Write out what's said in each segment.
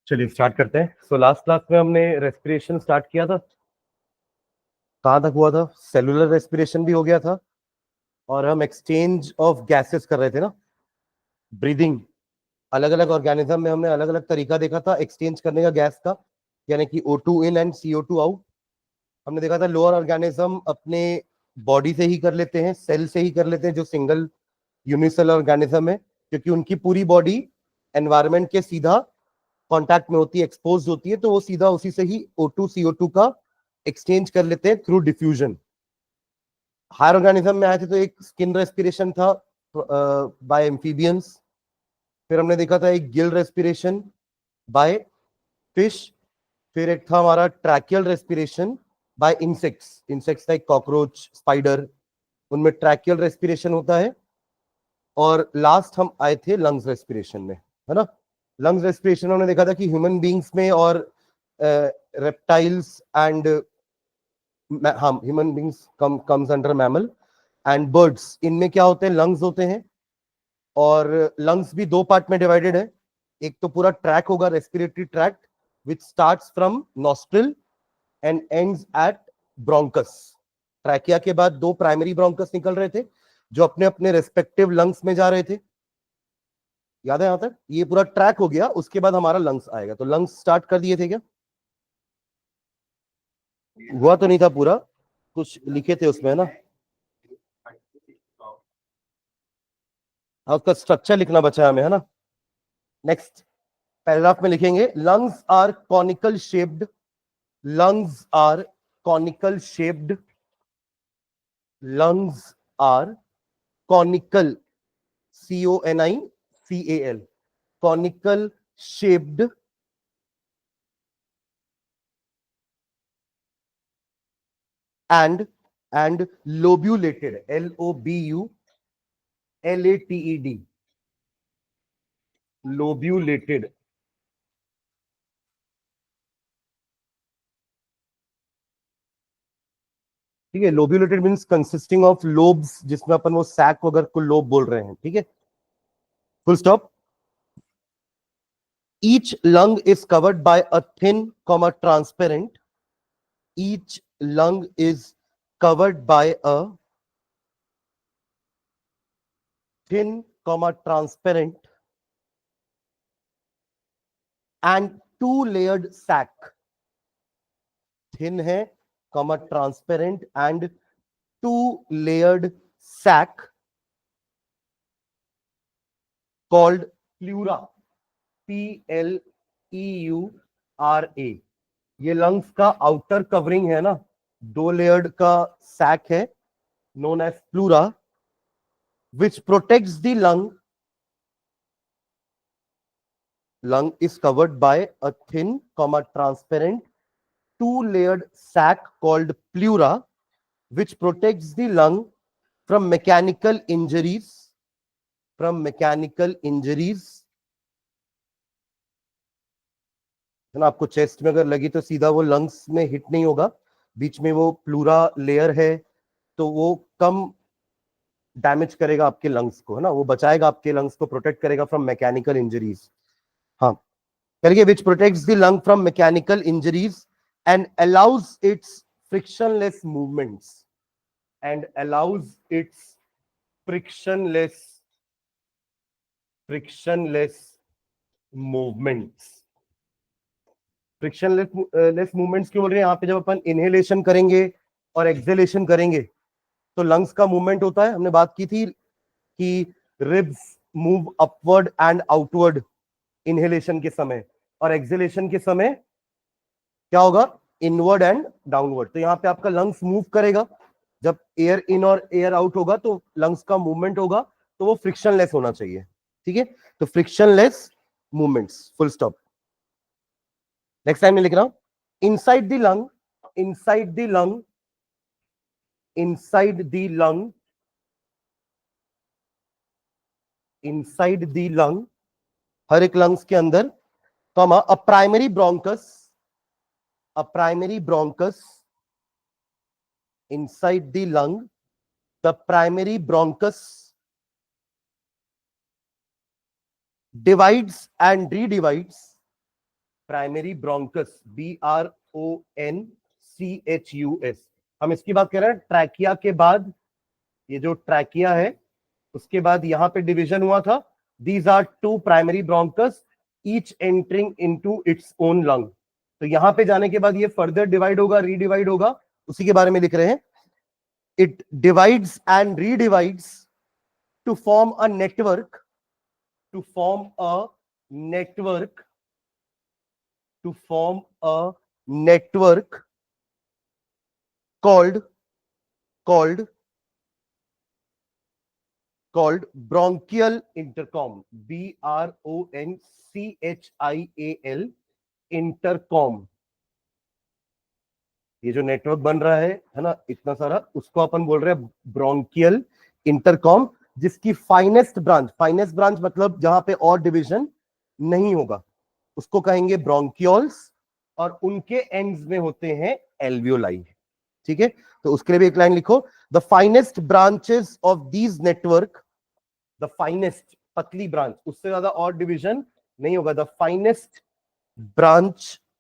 चलिए स्टार्ट करते हैं। सो लास्ट क्लास में हमने रेस्पिरेशन स्टार्ट किया था। कहाँ तक हुआ था? सेलुलर रेस्पिरेशन भी हो गया था और हम एक्सचेंज ऑफ गैसेस कर रहे थे ना, ब्रीदिंग। अलग अलग ऑर्गेनिज्म में हमने अलग अलग तरीका देखा था एक्सचेंज करने का गैस का, यानी कि O2 in and CO2 out. हमने देखा था लोअर ऑर्गेनिज्म अपने बॉडी से ही कर लेते हैं, सेल से ही कर लेते हैं, जो सिंगल यूनिसेलर ऑर्गेनिज्म है, क्योंकि उनकी पूरी बॉडी एनवायरमेंट के सीधा कांटेक्ट में होती है, एक्सपोज होती है, तो वो सीधा उसी से ही O2 CO2 का एक्सचेंज कर लेते हैं थ्रू डिफ्यूजन। हायर ऑर्गेनिज्म में आए थे तो एक स्किन रेस्पिरेशन था बाय एम्फीबियंस। फिर हमने देखा था एक गिल रेस्पिरेशन बाय फिश। फिर एक था हमारा tracheal respiration bye insects. Insects like cockroach, spider, उनमें ट्रैकियल रेस्पिरेशन होता है। और लास्ट हम आए थे लंग्स रेस्पिरेशन में, है ना। लंग्स रेस्पिरेशन हमने देखा था कि ह्यूमन बींग्स में और रेप्टाइल्स एंड हाँ, human beings comes under mammal and birds, इनमें क्या होते हैं? लंग्स होते हैं। और लंग्स भी दो पार्ट में डिवाइडेड है। एक तो पूरा ट्रैक होगा, respiratory tract, which starts from nostril and ends at bronchus. Trachea के बाद दो प्राइमरी ब्रोंकस निकल रहे थे जो अपने अपने रेस्पेक्टिव लंग्स में जा रहे थे। याद है यहां तक? ये पूरा ट्रैक हो गया, उसके बाद हमारा लंग्स आएगा। तो लंग्स स्टार्ट कर दिए थे क्या? हुआ तो नहीं था पूरा, कुछ लिखे थे उसमें, है ना। हाँ, उसका स्ट्रक्चर लिखना बचा है हमें, है ना। नेक्स्ट पैराग्राफ में लिखेंगे, lungs are conical shaped. Lungs are conical shaped. Lungs are conical, CONICAL, conical shaped and lobulated, LOBULATED, lobulated। ठीक है, lobulated means consisting of lobes, जिसमें अपन वो सैक वगैरह को लोब बोल रहे हैं। ठीक है, full stop. Each lung is covered by a thin comma transparent, each lung is covered by a thin comma transparent and two layered sac. Thin है, comma transparent and two layered sac called pleura, PLEURA। ये lungs का outer covering है ना, दो layered का sac है, known as pleura, which protects the lung. Lung is covered by a thin comma transparent two layered sac called pleura, which protects the lung from mechanical injuries, from mechanical injuries। है ना, आपको chest में अगर लगी तो सीधा वो lungs में हिट नहीं होगा, बीच में वो प्लूरा लेयर है, तो वो कम डैमेज करेगा आपके लंग्स को, है ना, वो बचाएगा आपके लंग्स को, प्रोटेक्ट करेगा फ्रॉम मैकेनिकल इंजरीज। हाँ, करिए, which protects the lung from mechanical injuries and allows its frictionless movements, and allows its frictionless frictionless movements. Frictionless less movements क्यों बोल रहे हैं? यहाँ पे जब अपन इनहेलेशन करेंगे और एक्सहेलेशन करेंगे तो लंग्स का मूवमेंट होता है। हमने बात की थी कि ribs move upward and outward inhalation के समय, और एक्सहेलेशन के समय क्या होगा? Inward and downward. तो यहाँ पे आपका लंग्स मूव करेगा, जब एयर इन और एयर आउट होगा तो लंग्स का मूवमेंट होगा, तो वो फ्रिक्शनलेस होना चाहिए। ठीक है, तो frictionless movements, full stop. Next time में लिख रहा हूं, inside the lung, inside the lung, inside the lung, inside the lung, हर एक लंग्स के अंदर, comma, a primary bronchus, a primary bronchus inside the lung, the primary bronchus divides and redivides, primary bronchus, BRONCHUS। हम इसकी बात कर रहे हैं ट्रैकिया के बाद, ये जो ट्रैकिया है उसके बाद यहां पे डिवीजन हुआ था। These are two primary bronchus each entering into its own lung. तो यहां पे जाने के बाद ये फर्दर डिवाइड होगा, रीडिवाइड होगा, उसी के बारे में लिख रहे हैं। It divides and redivides to form a network, to form a network, to form a network called bronchial intercom, BRONCHIAL intercom. ये जो नेटवर्क बन रहा है ना, इतना सारा, उसको अपन बोल रहे हैं ब्रोंकियल इंटरकॉम, जिसकी फाइनेस्ट ब्रांच मतलब जहां पे और डिवीजन नहीं होगा उसको कहेंगे ब्रोंकियोल्स, और उनके एंड्स में होते हैं एल्वियोलाई। ठीक है, तो उसके लिए भी एक लाइन लिखो, the finest branches of these network, the finest पतली ब्रांच, उससे ज्यादा और डिवीजन नहीं होगा, the finest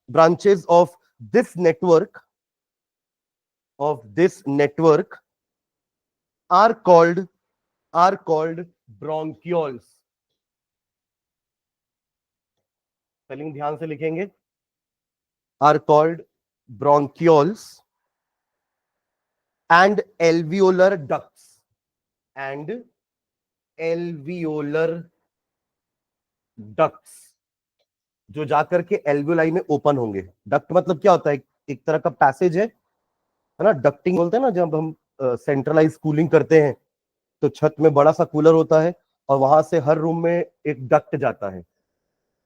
branches of this network are called bronchioles। Spelling ध्यान से लिखेंगे, are called bronchioles and alveolar ducts, जो जाकर के एल्वियोलाई में ओपन होंगे। डक्ट मतलब क्या होता है, एक तरह का पैसेज है ना, डक्टिंग बोलते हैं ना, जब हम सेंट्रलाइज कूलिंग करते हैं तो छत में बड़ा सा कूलर होता है और वहां से हर रूम में एक डक्ट जाता है,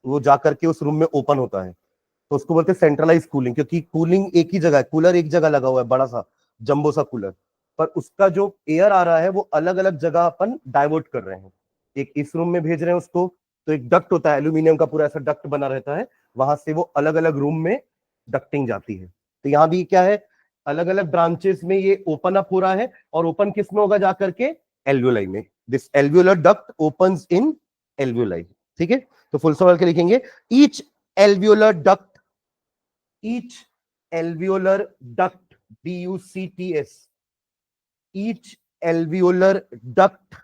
वो जाकर के उस रूम में ओपन होता है, तो उसको बोलते हैं सेंट्रलाइज कूलिंग, क्योंकि कूलिंग एक ही जगह है, कूलर एक जगह लगा हुआ है, बड़ा सा जंबो सा कूलर, पर उसका जो एयर आ रहा है वो अलग अलग जगह अपन डाइवर्ट कर रहे हैं। एक इस रूम में भेज रहे हैं उसको, तो एक डक्ट होता है, एल्यूमिनियम का पूरा ऐसा डक्ट बना रहता है, वहां से वो अलग अलग रूम में डक्टिंग जाती है। तो यहाँ भी क्या है, अलग अलग ब्रांचेस में ये ओपन अप हो रहा है, और ओपन किस में होगा, जाकर के एल्वियोलाई में। This alveolar duct opens in alveoli. ठीक है, तो फुल सवाल के लिखेंगे, each alveolar duct, each alveolar duct, DUCTS, each alveolar duct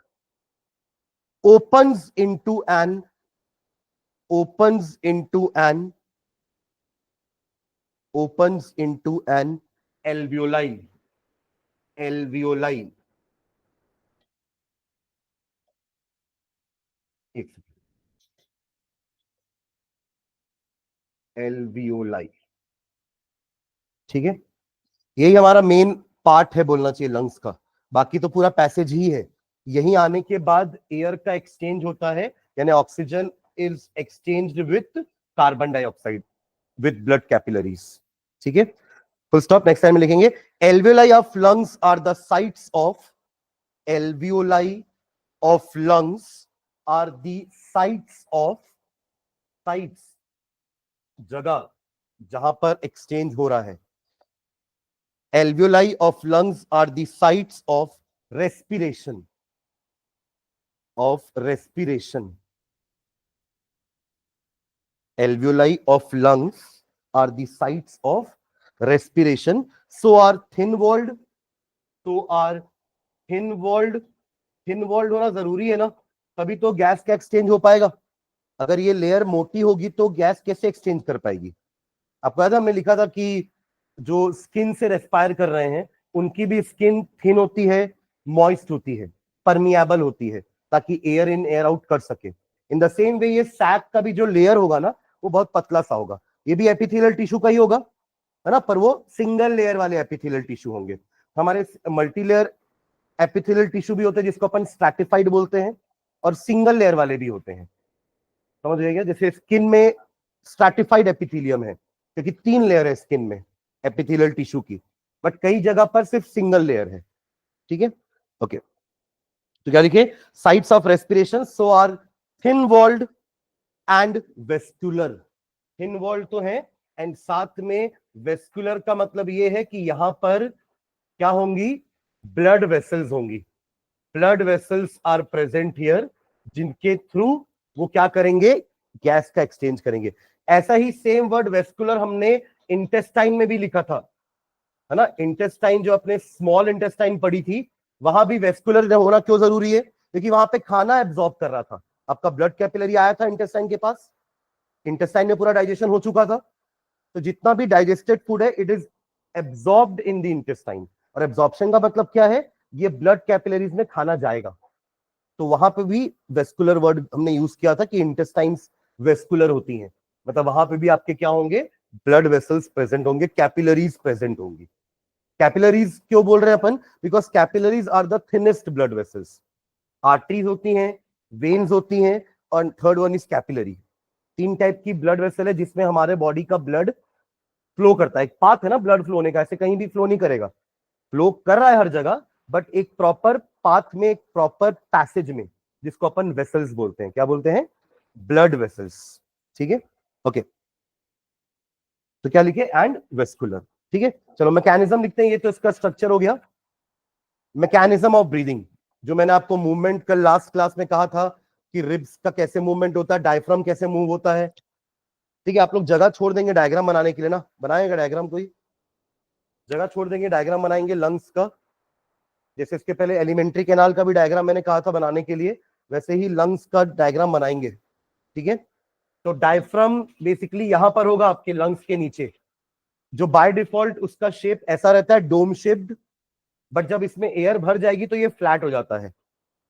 opens into an alveoli, alveoli। ठीक है, यही हमारा मेन पार्ट है बोलना चाहिए लंग्स का, बाकी तो पूरा पैसेज ही है। यहीं आने के बाद एयर का एक्सचेंज होता है, यानी oxygen is exchanged with carbon dioxide with blood capillaries. ठीक है, फुल स्टॉप, नेक्स्ट टाइम में लिखेंगे, alveoli of lungs are the sites of, alveoli of lungs are the sites of, sites जगह जहां पर एक्सचेंज हो रहा है, alveoli of lungs are the sites of respiration, alveoli of lungs are the sites of respiration, so are thin walled, thin walled होना जरूरी है ना, तभी तो गैस का एक्सचेंज हो पाएगा। अगर ये लेयर मोटी होगी तो गैस कैसे एक्सचेंज कर पाएगी। आपको याद है हमने लिखा था कि जो स्किन से रेस्पायर कर रहे हैं उनकी भी स्किन थिन होती है, मॉइस्ट होती है, परमिएबल होती है, ताकि एयर इन एयर आउट कर सके। इन द सेम वे ये सैक का भी जो लेयर होगा ना वो बहुत पतला सा होगा, ये भी एपिथेलियल टिश्यू का ही होगा, है ना, पर वो सिंगल लेयर वाले एपिथेलियल टिश्यू होंगे। हमारे मल्टीलेयर एपिथेलियल टिश्यू भी होते हैं जिसको अपन स्ट्रैटिफाइड बोलते हैं, और सिंगल लेयर वाले भी होते हैं। समझ जाइएगा, जैसे स्किन में स्ट्रैटिफाइड एपिथेलियम है क्योंकि 3 लेयर है स्किन में एपिथेलियल टिश्यू की, बट कई जगह पर सिर्फ सिंगल लेयर है। ठीक है, ओके, तो क्या लिखे, sites of respiration, so are thin walled and vascular. Thin walled तो है, एंड साथ में वेस्कुलर का मतलब ये है कि यहां पर क्या होंगी, ब्लड वेसल्स होंगी, blood vessels are present here, जिनके थ्रू वो क्या करेंगे, गैस का एक्सचेंज करेंगे। ऐसा ही सेम वर्ड वेस्कुलर हमने इंटेस्टाइन में भी लिखा था, है ना। इंटेस्टाइन जो अपने स्मॉल इंटेस्टाइन पड़ी थी, वहां भी वेस्कुलर होना क्यों जरूरी है? क्योंकि वहां पे खाना एब्जॉर्ब कर रहा था। आपका ब्लड कैपिलरी आया था इंटेस्टाइन के पास, इंटेस्टाइन में पूरा डाइजेशन हो चुका था, तो जितना भी डाइजेस्टेड फूड है it is absorbed in the intestine. और एब्जॉर्प्शन का मतलब क्या है? ये ब्लड कैपिलरीज में खाना जाएगा। तो वहां पे भी वेस्कुलर वर्ड हमने यूज किया था कि इंटेस्टाइन्स वेस्कुलर होती हैं, मतलब वहां पे भी आपके क्या होंगे? ब्लड वेसल्स प्रेजेंट होंगे, कैपिलरीज प्रेजेंट होंगी। कैपिलरीज क्यों बोल रहे हैं अपन? Because capillaries are the thinnest blood vessels. Arteries होती हैं, वेन्स होती हैं, और थर्ड वन इज कैपिलरी। तीन टाइप की ब्लड वेसल है जिसमें हमारे बॉडी का ब्लड फ्लो करता है। एक पाथ है ना ब्लड फ्लो होने का, ऐसे कहीं भी फ्लो नहीं करेगा, फ्लो कर रहा है हर जगह, बट एक प्रॉपर पाथ में, एक प्रॉपर पैसेज में, जिसको अपन वेसल्स बोलते हैं। क्या बोलते हैं? Blood vessels. ठीक है, ओके। तो क्या लिखे? And vascular. ठीक है, चलो मैकेनिज्म लिखते हैं। ये तो इसका स्ट्रक्चर हो गया। मैकेनिज्म ऑफ ब्रीदिंग, जो मैंने आपको मूवमेंट कल लास्ट क्लास में कहा था कि रिब्स का कैसे मूवमेंट होता है, डायफ्राम कैसे मूव होता है। ठीक है, आप लोग जगह छोड़ देंगे डायग्राम बनाने के लिए ना? बनाएगा डायग्राम कोई? जगह छोड़ देंगे, डायग्राम बनाएंगे लंग्स का। जैसे इसके पहले एलिमेंट्री कैनाल का भी डायग्राम मैंने कहा था बनाने के लिए, वैसे ही लंग्स का डायग्राम बनाएंगे। ठीक है, तो डायफ्राम बेसिकली यहां पर होगा आपके लंग्स के नीचे, जो बाय डिफॉल्ट उसका शेप ऐसा रहता है, डोम शेप्ड, बट जब इसमें एयर भर जाएगी तो ये फ्लैट हो जाता है।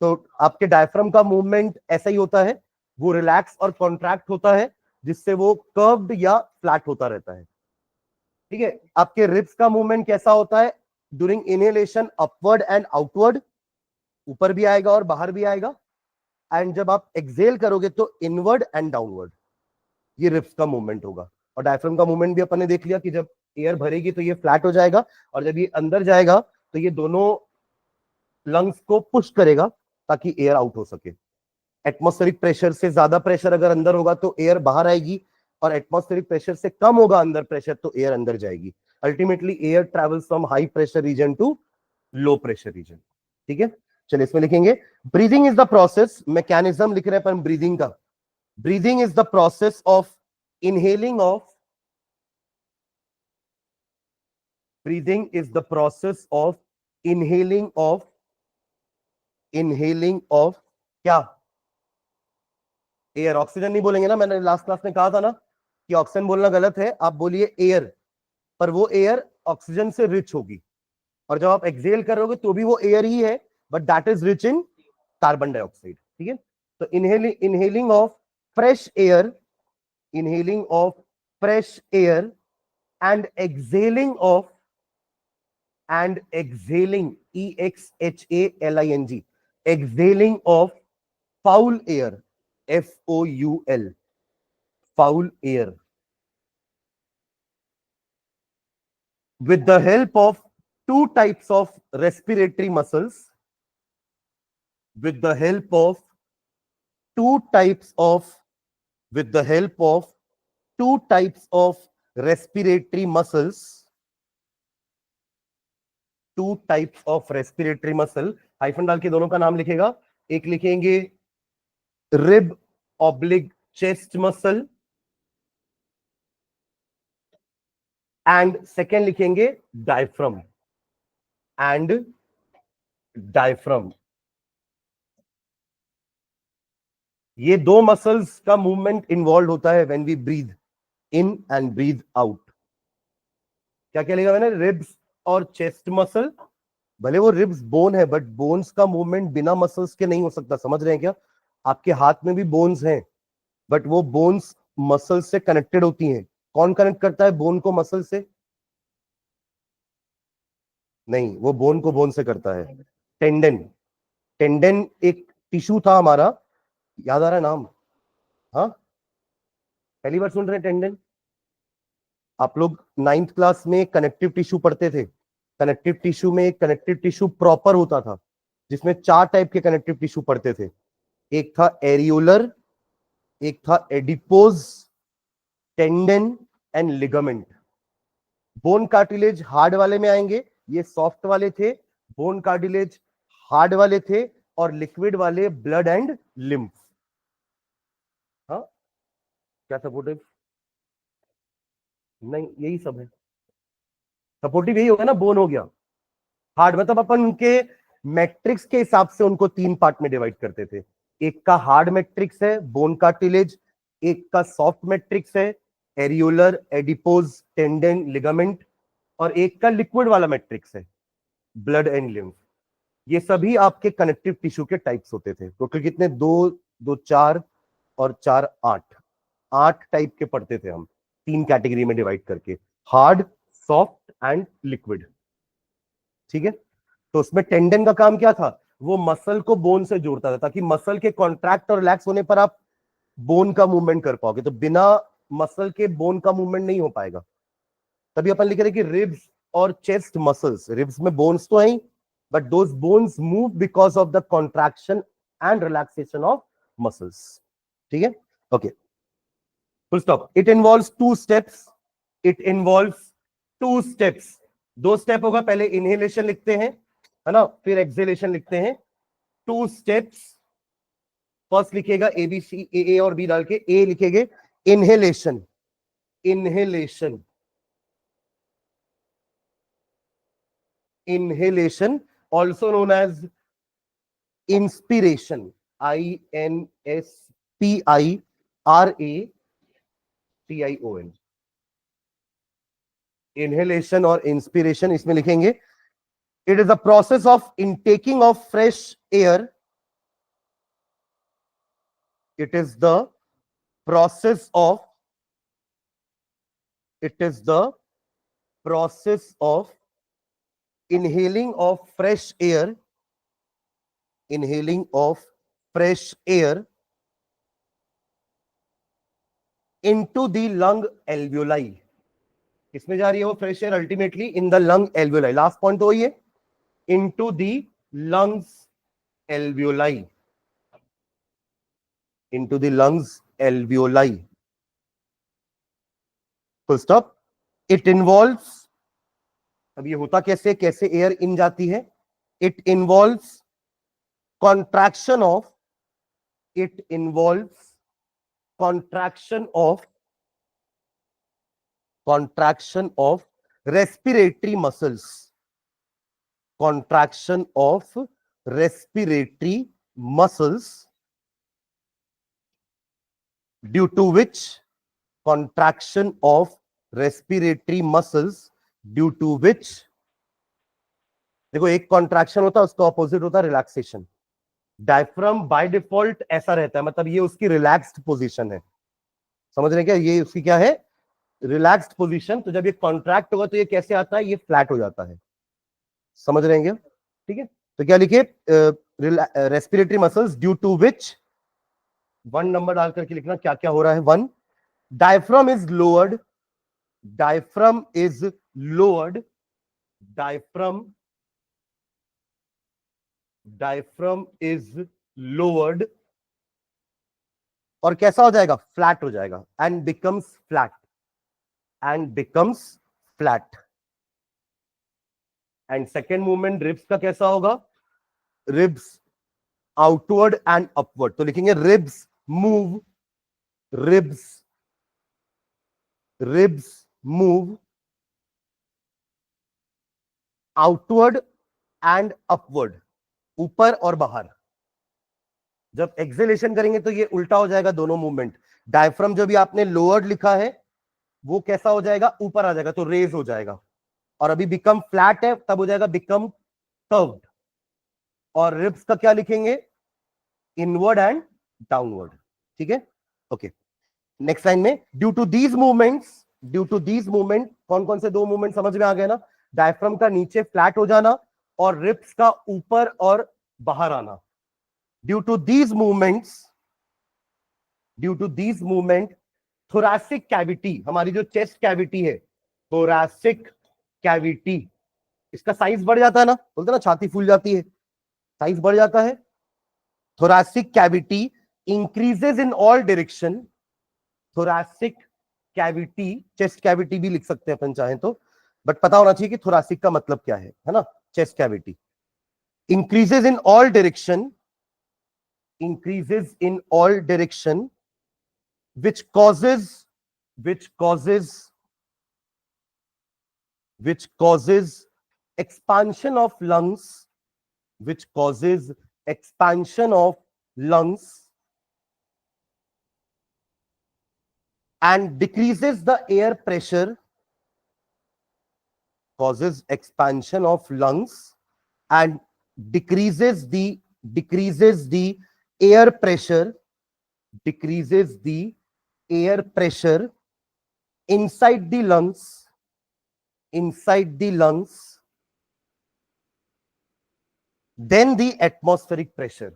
तो आपके डायफ्राम का मूवमेंट ऐसा ही होता है, वो रिलैक्स और कॉन्ट्रैक्ट होता है, जिससे वो कर्व्ड या फ्लैट होता रहता है। ठीक है, आपके रिब्स का मूवमेंट कैसा होता है? During inhalation upward and outward, ऊपर भी आएगा और बाहर भी आएगा। एंड जब आप एक्सेल करोगे तो इनवर्ड एंड डाउनवर्ड, ये रिब्स का मूवमेंट होगा। और डायफ्राम का मूवमेंट भी अपन ने देख लिया कि जब एयर भरेगी तो ये फ्लैट हो जाएगा, और जब ये अंदर जाएगा तो ये दोनों लंग्स को पुश करेगा ताकि एयर आउट हो सके। एटमॉस्फेरिक प्रेशर से ज्यादा प्रेशर अगर अंदर होगा तो एयर बाहर आएगी, और एटमॉस्फेरिक प्रेशर से कम होगा अंदर प्रेशर तो एयर अंदर जाएगी। Ultimately air travels from high pressure region to low pressure region. ठीक है, चलिए इसमें लिखेंगे breathing is the process. Mechanism लिख रहे हैं अपन ब्रीदिंग का। Breathing is the process of inhaling of, breathing is the process of inhaling of, inhaling of क्या? एयर। ऑक्सीजन नहीं बोलेंगे ना, मैंने लास्ट क्लास में कहा था ना कि ऑक्सीजन बोलना गलत है, आप बोलिए एयर, पर वो एयर ऑक्सीजन से रिच होगी। और जब आप एक्सेल करोगे तो भी वो एयर ही है, but that is rich in carbon dioxide. ठीक है, तो inhaling of fresh air, inhaling of fresh air, and excelling of, and excelling, EXHALING, excelling of foul air, FOUL, foul air, with the help of two types of respiratory muscles, with the help of two types of, with the help of two types of respiratory muscles, two types of respiratory muscle, hyphen डाल के दोनों का नाम लिखेगा। एक लिखेंगे rib oblique chest muscle, and second लिखेंगे diaphragm, and diaphragm. ये दो मसल्स का मूवमेंट इन्वॉल्व होता है when we breathe in and breathe out. क्या क्या लिखा मैंने? रिब्स और चेस्ट मसल। भले वो रिब्स बोन है, बट बोन्स का मूवमेंट बिना मसल्स के नहीं हो सकता, समझ रहे हैं क्या? आपके हाथ में भी बोन्स हैं, बट वो बोन्स मसल से कनेक्टेड होती हैं। कौन कनेक्ट करता है बोन को मसल से? नहीं, वो बोन को बोन से करता है टेंडन। टेंडन एक टिश्यू था हमारा, याद आ रहा है नाम? हाँ, पहली बार सुन रहे हैं टेंडन? आप लोग नाइन्थ क्लास में कनेक्टिव टिश्यू पढ़ते थे। कनेक्टिव टिश्यू में एक कनेक्टिव टिश्यू प्रॉपर होता था, जिसमें चार टाइप के कनेक्टिव टिश्यू पढ़ते थे। एक था एरियोलर, एक था adipose, tendon and ligament. Bone cartilage hard वाले में आएंगे, ये सॉफ्ट वाले थे। बोन कार्टिलेज हार्ड वाले थे, और लिक्विड वाले ब्लड एंड लिम्फ। हाँ, क्या सपोर्टिव? नहीं, यही सब है। सपोर्टिव यही होगा ना, बोन हो गया। हार्ड मतलब अपन उनके मैट्रिक्स के हिसाब से उनको 3 पार्ट में डिवाइड करते थे। एक का हार्ड मैट्रिक्स है, बोन कार्टिलेज। एक का सॉफ्ट मैट्रिक्स है, एरियोलर, एडिपोज, टेंडन, लिगामेंट। और एक का लिक्विड वाला मैट्रिक्स है, ब्लड एंड लिम्फ। ये सभी आपके कनेक्टिव टिश्यू के टाइप्स होते थे। टोटल कितने? 2 2 4 और 4 8, 8 टाइप के पढ़ते थे हम, 3 कैटेगरी में डिवाइड करके, हार्ड, सॉफ्ट एंड लिक्विड। ठीक है। तो उसमें टेंडन का काम क्या था? वो मसल को बोन से जोड़ता था, ताकि मसल के कॉन्ट्रैक्ट और रिलैक्स होने पर आप बोन का मूवमेंट कर पाओगे। तो बिना मसल के बोन का मूवमेंट नहीं हो पाएगा। तभी अपन लिख रहे कि रिब्स और चेस्ट मसल्स, रिब्स में बोन्स तो है, but those bones move because of the contraction and relaxation of muscles. ठीक है, okay, full stop. It involves 2 steps. It involves 2 steps. 2 step होगा, पहले इनहेलेशन लिखते हैं, है ना, फिर एक्सेलेशन लिखते हैं। 2 स्टेप्स। फर्स्ट लिखेगा ए बी सी, ए और बी डाल के। ए लिखेंगे inhalation, inhalation, inhalation, also known as inspiration, inspiration, inhalation और inspiration इसमें लिखेंगे। It is a process of intaking of fresh air. It is the process of, it is the process of inhaling of fresh air, inhaling of fresh air into the lung alveoli. किसमें जा रही है वो fresh air? Ultimately in the lung alveoli. Last point तो वही है, into the lungs alveoli, into the lungs alveoli, full stop. It involves, अब ये होता कैसे, कैसे एयर इन जाती है? It involves contraction of, it involves contraction of, contraction of respiratory muscles, contraction of respiratory muscles, due to which, contraction of respiratory muscles, due to which, देखो एक contraction होता है, उसका ऑपोजिट होता है रिलैक्सेशन। डायफ्राम बाय डिफॉल्ट ऐसा रहता है, मतलब ये उसकी रिलैक्स्ड पोजीशन है। समझ रहे हैं क्या? ये उसकी क्या है? Relaxed position. तो जब ये कॉन्ट्रैक्ट होगा तो ये कैसे आता है? ये फ्लैट हो जाता है। समझ रहे हैं? ठीक है, तो क्या लिखिए? Respiratory muscles due to which, 1 number डाल करके लिखना क्या क्या हो रहा है। 1, diaphragm is lowered, diaphragm is lowered, diaphragm, diaphragm is lowered, और कैसा हो जाएगा? फ्लैट हो जाएगा, and becomes flat, and becomes flat. And second movement ribs का कैसा होगा? Ribs outward and upward. तो लिखेंगे ribs move, ribs, ribs move outward and upward, ऊपर और बाहर। जब एक्सेलेशन करेंगे तो ये उल्टा हो जाएगा दोनों मूवमेंट। डायफ्राम जो भी आपने लोअर्ड लिखा है वो कैसा हो जाएगा? ऊपर आ जाएगा, तो रेज हो जाएगा। और अभी बिकम फ्लैट है, तब हो जाएगा बिकम कर्व्ड। और रिब्स का क्या लिखेंगे? Inward and downward. ठीक है, ओके। नेक्स्ट लाइन में, due to these movements, due to these movement, कौन कौन से 2 मूवमेंट समझ में आ गए ना? डायफ्राम का नीचे फ्लैट हो जाना और रिब्स का ऊपर और बाहर आना। Due to these movements, due to these movement, thoracic cavity, हमारी जो चेस्ट कैविटी है, थोरैसिक कैविटी, इसका साइज बढ़ जाता है ना, बोलते ना छाती फूल जाती है, साइज बढ़ जाता है। Thoracic cavity increases in all direction, thoracic cavity, chest cavity भी लिख सकते हैं अपन चाहें तो, बट पता होना चाहिए कि थोरैसिक का मतलब क्या है ना? Chest cavity increases in all direction, increases in all direction, which causes which causes expansion of lungs, which causes expansion of lungs and decreases the air pressure, causes expansion of lungs and decreases the air pressure, decreases the air pressure inside the lungs, inside the lungs, then the atmospheric pressure,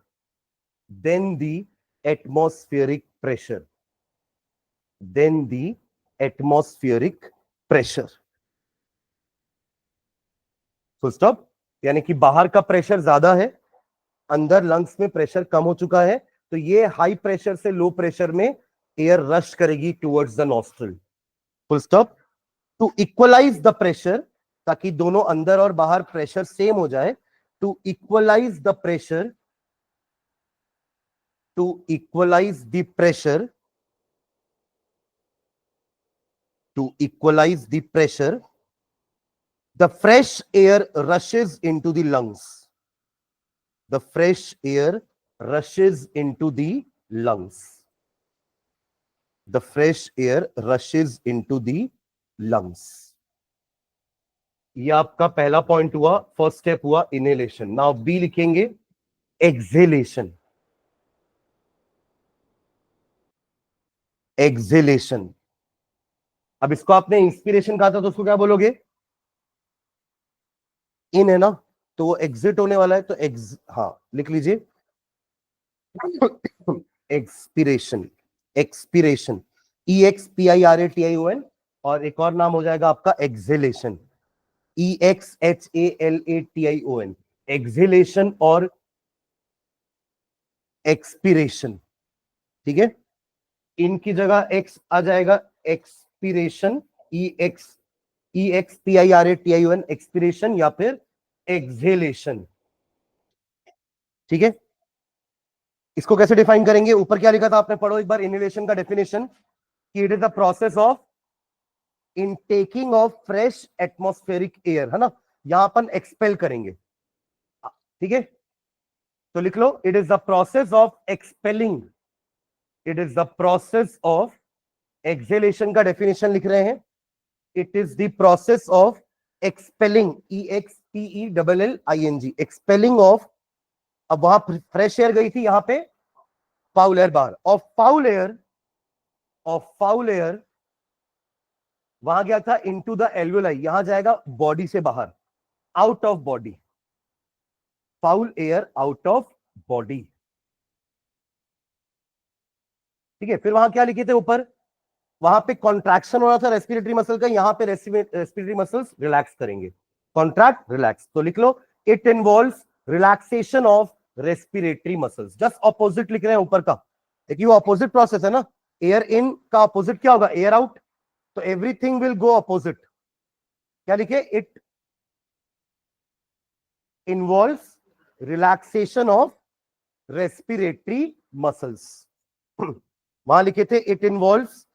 then the atmospheric pressure, then the atmospheric pressure. Full stop. यानी कि बाहर का pressure ज्यादा है, अंदर lungs में pressure कम हो चुका है, तो ये हाई प्रेशर से लो प्रेशर में एयर रश करेगी towards the nostril. Full stop. To equalize the pressure, ताकि दोनों अंदर और बाहर प्रेशर सेम हो जाए, to equalize the pressure, to equalize the pressure, to equalize the pressure, the fresh air rushes into the lungs. The fresh air rushes into the lungs. The fresh air rushes into the lungs. ये आपका पहला point हुआ, first step हुआ inhalation. Now B लिखेंगे exhalation. Exhalation. अब इसको आपने inspiration कहा था, तो उसको क्या बोलोगे? इन है ना, तो वो एग्जिट होने वाला है, तो हाँ लिख लीजिए एक्सपिरेशन. Expiration, EXPIRATION. और एक और नाम हो जाएगा आपका एक्सहेलेशन, EXHALATION. एक्सहेलेशन और एक्सपिरेशन. ठीक है, इनकी जगह एक्स आ जाएगा, एक्सपिरेशन, EXPIRATION, एक्सपिरेशन या फिर एक्सहेलेशन. ठीक है, इसको कैसे डिफाइन करेंगे? ऊपर क्या लिखा था आपने, पढ़ो एक बार इनहेलेशन का डेफिनेशन, कि it is the process of intaking of fresh atmospheric air, है ना. यहां अपन एक्सपेल करेंगे. ठीक है, तो लिख लो, it is the process of expelling, it is the process of, exhalation का डेफिनेशन लिख रहे हैं, it is the process of expelling, EXPELLING, expelling of. अब वहां फ्रेश एयर गई थी, यहां पे फाउल एयर बाहर, of foul air, of foul air वहां गया था इनटू द एल्वियोलाई, यहां जाएगा बॉडी से बाहर, out of body, foul air out of body. ठीक है, फिर वहां क्या लिखे थे ऊपर, वहां पे कॉन्ट्रैक्शन हो रहा था रेस्पिरेटरी मसल का, यहां पे रेस्पिरेटरी मसल्स रिलैक्स करेंगे, कॉन्ट्रैक्ट रिलैक्स. तो लिख लो, it involves relaxation of respiratory muscles. Just opposite लिख रहे हैं ऊपर का, देखिए वो ऑपोजिट प्रोसेस है ना. एयर इन का ऑपोजिट क्या होगा? Air out. तो एवरीथिंग विल गो ऑपोजिट. क्या लिखे? It involves relaxation of respiratory muscles. वहां लिखे थे it involves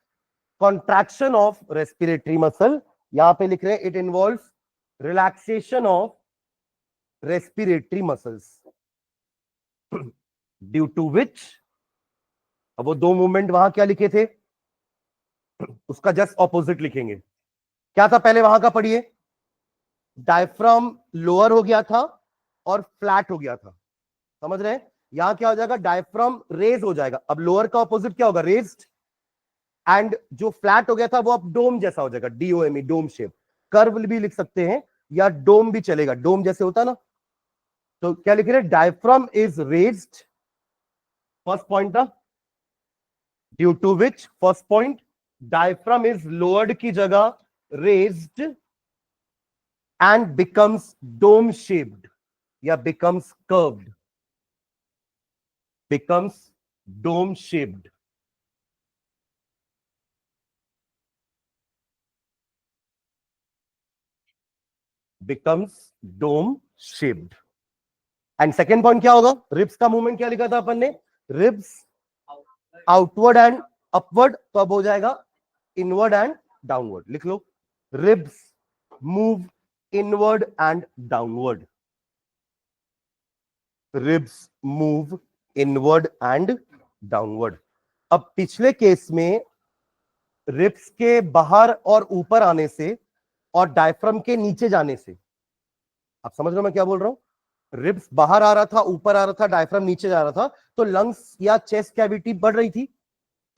contraction of respiratory muscle, यहां पे लिख रहे हैं it involves relaxation of respiratory muscles, due to which. अब वो दो मूवमेंट वहां क्या लिखे थे, उसका जस्ट ऑपोजिट लिखेंगे. क्या था पहले वहां का, पढ़िए. डायफ्राम लोअर हो गया था और फ्लैट हो गया था, समझ रहे हैं. यहां क्या हो जाएगा, डायफ्राम रेज हो जाएगा. अब लोअर का ऑपोजिट क्या होगा? रेज्ड. एंड जो फ्लैट हो गया था वो अब डोम जैसा हो जाएगा, DOME, डोम शेप. कर्व भी लिख सकते हैं या डोम भी चलेगा, डोम जैसे होता है ना. तो क्या लिख रहे हैं? Diaphragm is raised, first point था, due to which, first point, diaphragm is lowered की जगह raised and becomes dome shaped या becomes curved, becomes dome shaped. becomes dome shaped. And second point क्या होगा? रिब्स का मूवमेंट क्या लिखा था अपन ने? रिब्स आउटवर्ड एंड अपवर्ड, तो अब हो जाएगा इनवर्ड एंड डाउनवर्ड. लिख लो, ribs move inward and downward, ribs move inward and downward. अब पिछले केस में रिब्स के बाहर और ऊपर आने से और डायफ्राम के नीचे जाने से, आप समझ रहे हो मैं क्या बोल रहा हूं? रिब्स बाहर आ रहा था, ऊपर आ रहा था, डायफ्राम नीचे जा रहा था, तो लंग्स या चेस्ट कैविटी बढ़ रही थी,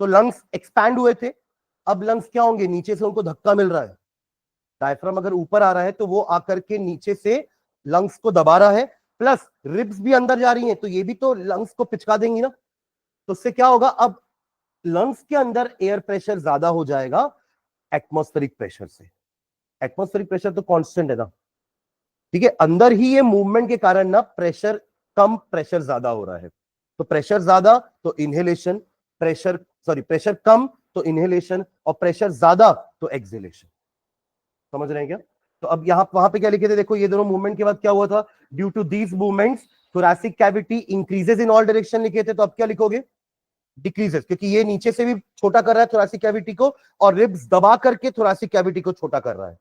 तो लंग्स एक्सपैंड हुए थे। अब लंग्स क्या होंगे? नीचे से उनको धक्का मिल रहा है। डायफ्राम अगर ऊपर आ रहा है तो वो आकर के नीचे से लंग्स को दबा रहा है, प्लस रिब्स भी अंदर जा रही हैं, तो ये भी तो लंग्स को पिचका देंगी ना। तो उससे क्या होगा? अब लंग्स के अंदर एयर प्रेशर ज्यादा हो जाएगा एटमॉस्फेरिक प्रेशर से। एटमॉस्फेरिक प्रेशर तो कांस्टेंट है ना, ठीक है। अंदर ही ये मूवमेंट के कारण ना प्रेशर कम, प्रेशर ज्यादा हो रहा है। तो प्रेशर ज्यादा तो इनहेलेशन, प्रेशर कम तो इनहेलेशन, और प्रेशर ज्यादा तो एक्सहेलेशन। समझ रहे हैं क्या? तो अब यहां वहां पे क्या लिखे थे? देखो, ये दोनों मूवमेंट के बाद क्या हुआ था? Due to these movements thoracic cavity increases in all direction लिखे थे, तो अब क्या लिखोगे? डिक्रीजेस, क्योंकि ये नीचे से भी छोटा कर रहा है थोरैसिक कैविटी को, और रिब्स दबा करके थोरैसिक कैविटी को छोटा कर रहा है।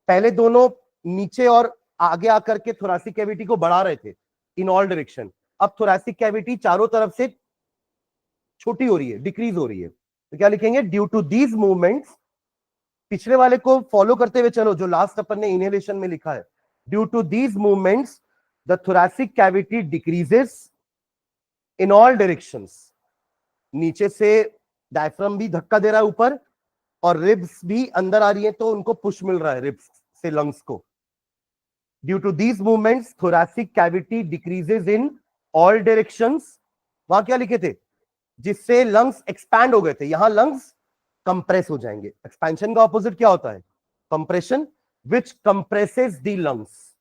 पहले दोनों नीचे और आगे आकर के थोरैसिक कैविटी को बढ़ा रहे थे इन ऑल डायरेक्शन, अब थोरैसिक कैविटी चारों तरफ से छोटी हो रही है, डिक्रीज हो रही है। तो क्या लिखेंगे? ड्यू टू दीज मूवमेंट्स, पिछले वाले को फॉलो करते हुए चलो, जो लास्ट अपन ने इनहेलेशन में लिखा है, due to these movements the thoracic cavity decreases in all directions. नीचे से डायफ्राम भी धक्का दे रहा है ऊपर, और रिब्स भी अंदर आ रही है, तो उनको पुश मिल रहा है रिब्स से लंग्स को। Due to these movements thoracic cavity decreases in all directions. वहां क्या लिखे थे? जिससे लंग्स एक्सपैंड हो गए थे, यहां लंग्स कंप्रेस हो जाएंगे। एक्सपेंशन का ऑपोजिट क्या होता है? Compression, which compresses the lungs,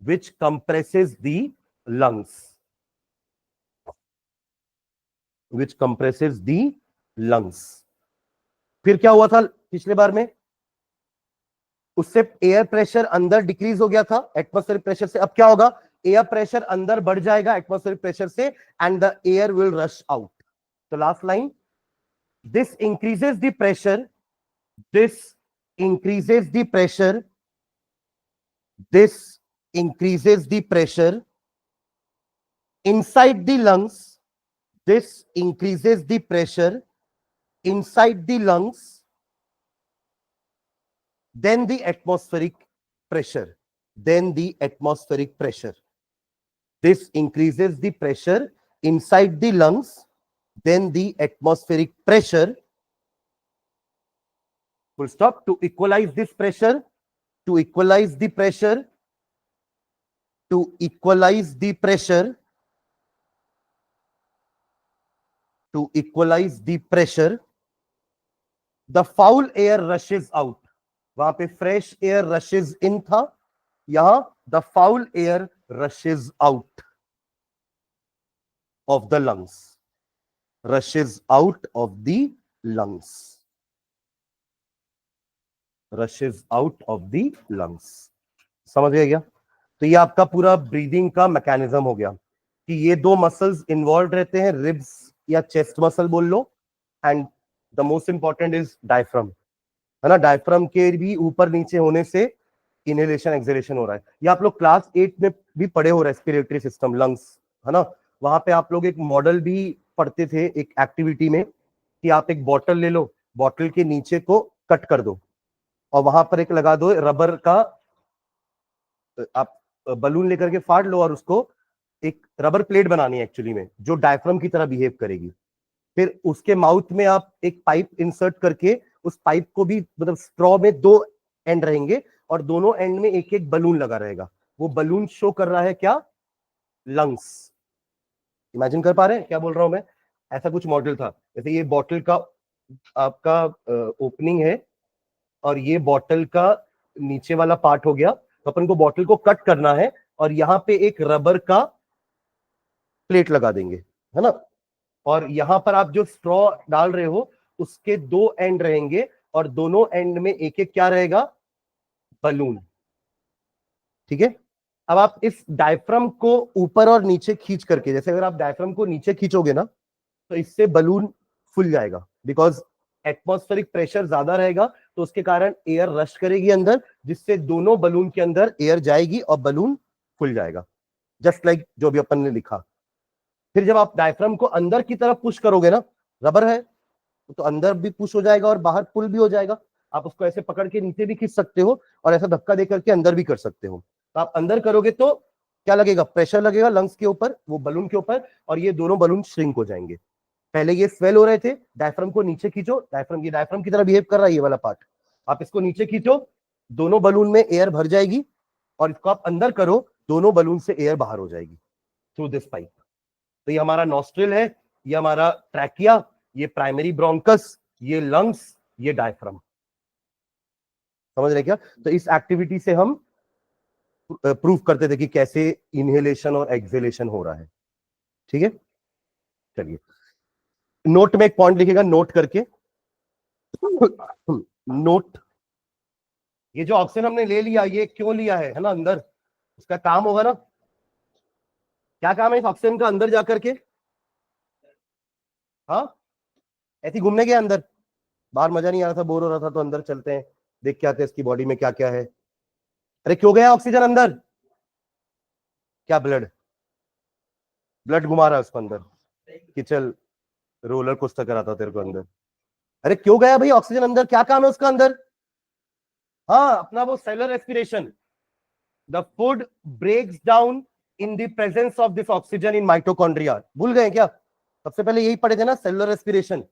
which compresses the lungs, which compresses the lungs. फिर क्या हुआ था पिछले बार में? उससे एयर प्रेशर अंदर डिक्रीज हो गया था एटमॉस्फेरिक प्रेशर से। अब क्या होगा? एयर प्रेशर अंदर बढ़ जाएगा एटमॉस्फेरिक प्रेशर से, and the air will rush out. तो last line, this increases the pressure, this increases the pressure, this increases the pressure inside the lungs, this increases the pressure inside the lungs, then the atmospheric pressure, then the atmospheric pressure, this increases the pressure inside the lungs, then the atmospheric pressure, full stop. To equalize this pressure, to equalize the pressure, to equalize the pressure, to equalize the pressure, the foul air rushes out. वहां पे fresh air rushes in था, यहां the foul air rushes out of the lungs, rushes out of the lungs, rushes out of the lungs। समझ गया क्या? तो ये आपका पूरा ब्रीदिंग का मैकेनिज्म हो गया कि ये दो मसल्स इन्वॉल्व रहते हैं, रिब्स या चेस्ट मसल बोल लो, and the most important is diaphragm, है ना। डायफ्राम के भी ऊपर नीचे होने से इनहेलेशन एक्सहेलेशन हो रहा है। ये आप लोग क्लास 8 में भी पढ़े हो, रेस्पिरेटरी सिस्टम, लंग्स, है ना। वहां पे आप लोग एक मॉडल भी पढ़ते थे एक एक्टिविटी में, कि आप एक बॉटल ले लो, बॉटल के नीचे को कट कर दो, और वहां पर एक लगा दो रबर का, आप बलून लेकर के फाड़ लो, और उसको एक रबर प्लेट बनानी है एक्चुअली में, जो डायफ्राम की तरह बिहेव करेगी। फिर उसके माउथ में आप एक पाइप इंसर्ट करके, उस पाइप को भी, मतलब स्ट्रॉ में दो एंड रहेंगे, और दोनों एंड में एक एक बलून लगा रहेगा। वो बलून शो कर रहा है क्या? लंग्स। इमेजिन कर पा रहे हैं क्या बोल रहा हूं मैं? ऐसा कुछ मॉडल था। जैसे ये बॉटल का आपका ओपनिंग है, और ये बॉटल का नीचे वाला पार्ट हो गया, तो अपन को बॉटल को कट करना है, और यहां पे एक रबर का प्लेट लगा देंगे, है ना। और यहां पर आप जो स्ट्रॉ डाल रहे हो, उसके दो एंड रहेंगे, और दोनों एंड में एक एक क्या रहेगा? बलून। ठीक है। अब आप इस डायफ्राम को ऊपर और नीचे खींच करके, जैसे अगर आप डायफ्राम को नीचे खींचोगे ना, तो इससे बलून फुल जाएगा, बिकॉज एटमॉस्फेरिक प्रेशर ज्यादा रहेगा, तो उसके कारण एयर रश करेगी अंदर, जिससे दोनों बलून के अंदर एयर जाएगी और बलून फुल जाएगा, जस्ट लाइक जो भी अपन ने लिखा। फिर जब आप डायफ्राम को अंदर की तरफ पुश करोगे ना, रबर है तो अंदर भी पुश हो जाएगा और बाहर पुल भी हो जाएगा। आप उसको ऐसे पकड़ के नीचे भी खींच सकते हो और ऐसा धक्का दे करके अंदर भी कर सकते हो। तो आप अंदर करोगे तो क्या लगेगा, प्रेशर लगेगा लंग्स के ऊपर, वो बलून के ऊपर, और ये दोनों बलून श्रिंक हो जाएंगे। पहले ये स्वेल हो रहे थे, डायफ्राम को नीचे खींचो, डायफ्राम, ये डायफ्राम की तरह बिहेव कर रहा है ये वाला पार्ट, आप इसको नीचे खींचो, दोनों बलून में एयर भर जाएगी, और इसको आप अंदर करो, दोनों बलून से एयर बाहर हो जाएगी थ्रू दिस पाइप। तो ये हमारा नॉस्ट्रिल है, ये हमारा ट्रैकिया, ये प्राइमरी ब्रोंकस, ये लंग्स, ये डायफ्राम। समझ रहे क्या? तो इस एक्टिविटी से हम प्रूव करते थे कि कैसे इनहेलेशन और एक्सहेलेशन हो रहा है। ठीक है, चलिए नोट में एक पॉइंट लिखेगा, नोट करके नोट, ये जो ऑक्सीजन हमने ले लिया, ये क्यों लिया है ना अंदर, उसका काम होगा ना, क्या काम है इस ऑक्सीजन का अंदर जाकर के? हाँ, ऐसे घूमने के अंदर, बाहर मजा नहीं आ रहा था, बोर हो रहा था, तो अंदर चलते हैं, देख के आते हैं इसकी बॉडी में क्या क्या है। अरे क्यों गया ऑक्सीजन अंदर? क्या ब्लड, ब्लड घुमा रहा है उसको अंदर कि चल रोलर कोस्टर कराता तेरे को अंदर। अरे क्यों गया भाई ऑक्सीजन अंदर, क्या काम है उसका अंदर? हाँ, अपना वो cellular respiration. The food breaks down in the presence of this oxygen in mitochondria. भूल गए क्या? सबसे पहले यही पढ़े थे ना, सेलुलर रेस्पिरेशन।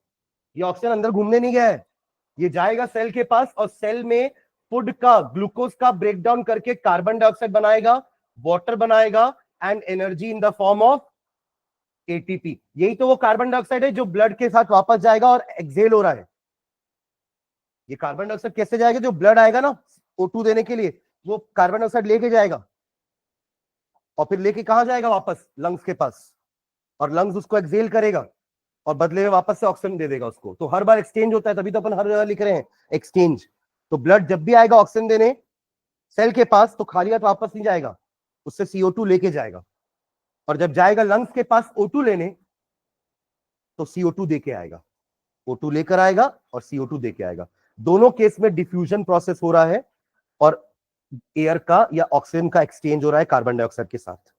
ये ऑक्सीजन अंदर घूमने नहीं गया है, ये जाएगा सेल के पास, और सेल में फूड का, ग्लूकोज का ब्रेक डाउन करके कार्बन डाइऑक्साइड बनाएगा, वाटर बनाएगा, and energy in the form of ATP. यही तो वो कार्बन डाइऑक्साइड है जो ब्लड के साथ वापस जाएगा और एक्सेल हो रहा है। ये कार्बन डाइऑक्साइड कैसे जाएगा? जो ब्लड आएगा ना O2 देने के लिए, वो कार्बन डाइऑक्साइड लेके जाएगा, और फिर लेके कहां जाएगा? वापस लंग्स के पास, और लंग्स उसको एक्सेल करेगा और बदले में वापस से ऑक्सीजन दे देगा उसको। तो हर बार एक्सचेंज होता है, तभी तो अपन हर जगह लिख रहे हैं एक्सचेंज। तो ब्लड जब भी आएगा ऑक्सीजन देने सेल के पास, तो खाली हाथ वापस नहीं जाएगा, उससे CO2 लेके जाएगा, और जब जाएगा लंग्स के पास O2 लेने, तो CO2 दे के आएगा, O2 लेकर आएगा और CO2 दे के आएगा। दोनों केस में डिफ्यूजन प्रोसेस हो रहा है, और एयर का या ऑक्सीजन का एक्सचेंज हो रहा है कार्बन डाइऑक्साइड के साथ।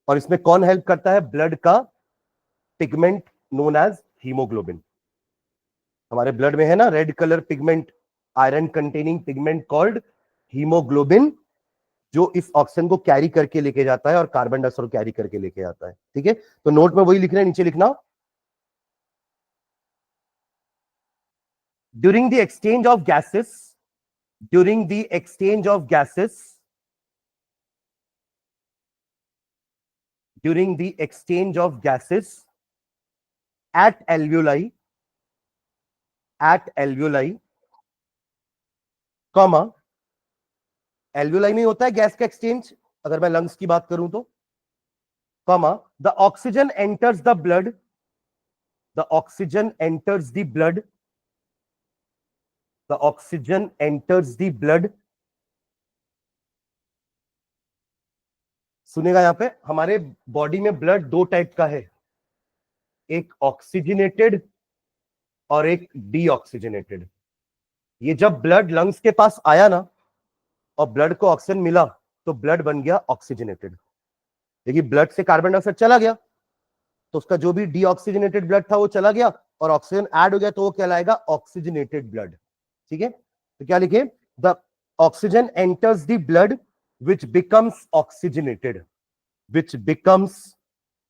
और इसमें कौन हेल्प करता है? ब्लड का पिगमेंट नोन एज हीमोग्लोबिन। हमारे ब्लड में है ना red colour pigment, iron containing pigment called haemoglobin, जो इस ऑक्सीजन को कैरी करके लेके जाता है और कार्बन डाइऑक्साइड को कैरी करके लेके आता है। ठीक है, तो नोट में वही लिखना है, नीचे लिखना, during the exchange of gases, during the exchange of gases, during the exchange of gases at alveoli, comma, alveoli में होता है गैस का एक्सचेंज, अगर मैं लंग्स की बात करूं तो, comma, the oxygen enters the blood, the oxygen enters the blood, the oxygen enters the blood. सुनेगा यहां पे, हमारे बॉडी में ब्लड दो टाइप का है, एक ऑक्सीजनेटेड और एक डीऑक्सीजनेटेड। ये जब ब्लड लंग्स के पास आया ना, और ब्लड को ऑक्सीजन मिला, तो ब्लड बन गया ऑक्सीजनेटेड। लेकिन ब्लड से कार्बन डाइऑक्साइड चला गया, तो उसका जो भी डीऑक्सीजनेटेड ब्लड था वो चला गया, और ऑक्सीजन ऐड हो गया, तो वो कहलाएगा ऑक्सीजनेटेड ब्लड। ठीक है, तो क्या लिखे? The oxygen enters the blood which becomes oxygenated, which becomes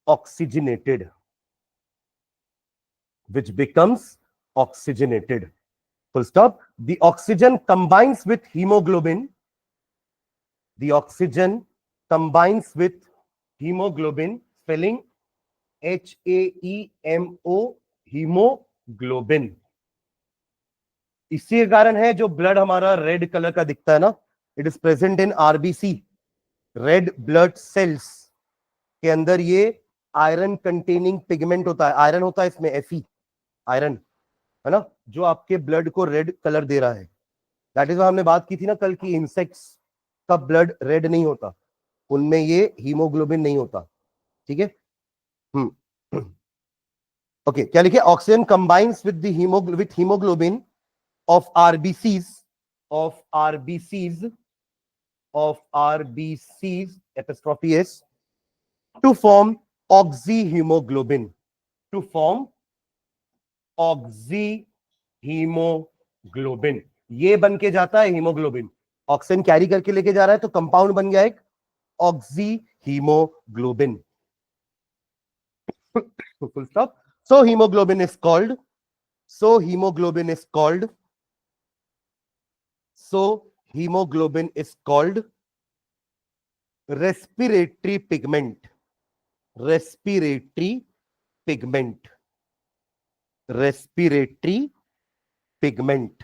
oxygenated, which becomes oxygenated, full stop. The oxygen combines with hemoglobin, the oxygen combines with hemoglobin, spelling HAEMO, hemoglobin। इसी के कारण है जो ब्लड हमारा रेड कलर का दिखता है ना, it is present in RBC, red blood cells के अंदर ये आयरन कंटेनिंग पिगमेंट होता है, आयरन होता है इसमें, Fe, आयरन है ना, जो आपके ब्लड को रेड कलर दे रहा है। दैट इज हमने बात की थी ना कल की, इंसेक्ट्स का ब्लड रेड नहीं होता, उनमें ये हीमोग्लोबिन नहीं होता। ठीक है, ओके, क्या लिखे? Oxygen combines with haemoglobin of RBCs apostrophe S to form oxyhemoglobin. To form oxyhemoglobin. ये बन के जाता है हीमोग्लोबिन. ऑक्सीजन कैरी करके लेके जा रहा है तो कंपाउंड बन गया एक oxyhemoglobin. Full stop. So hemoglobin is called respiratory pigment. Respiratory pigment.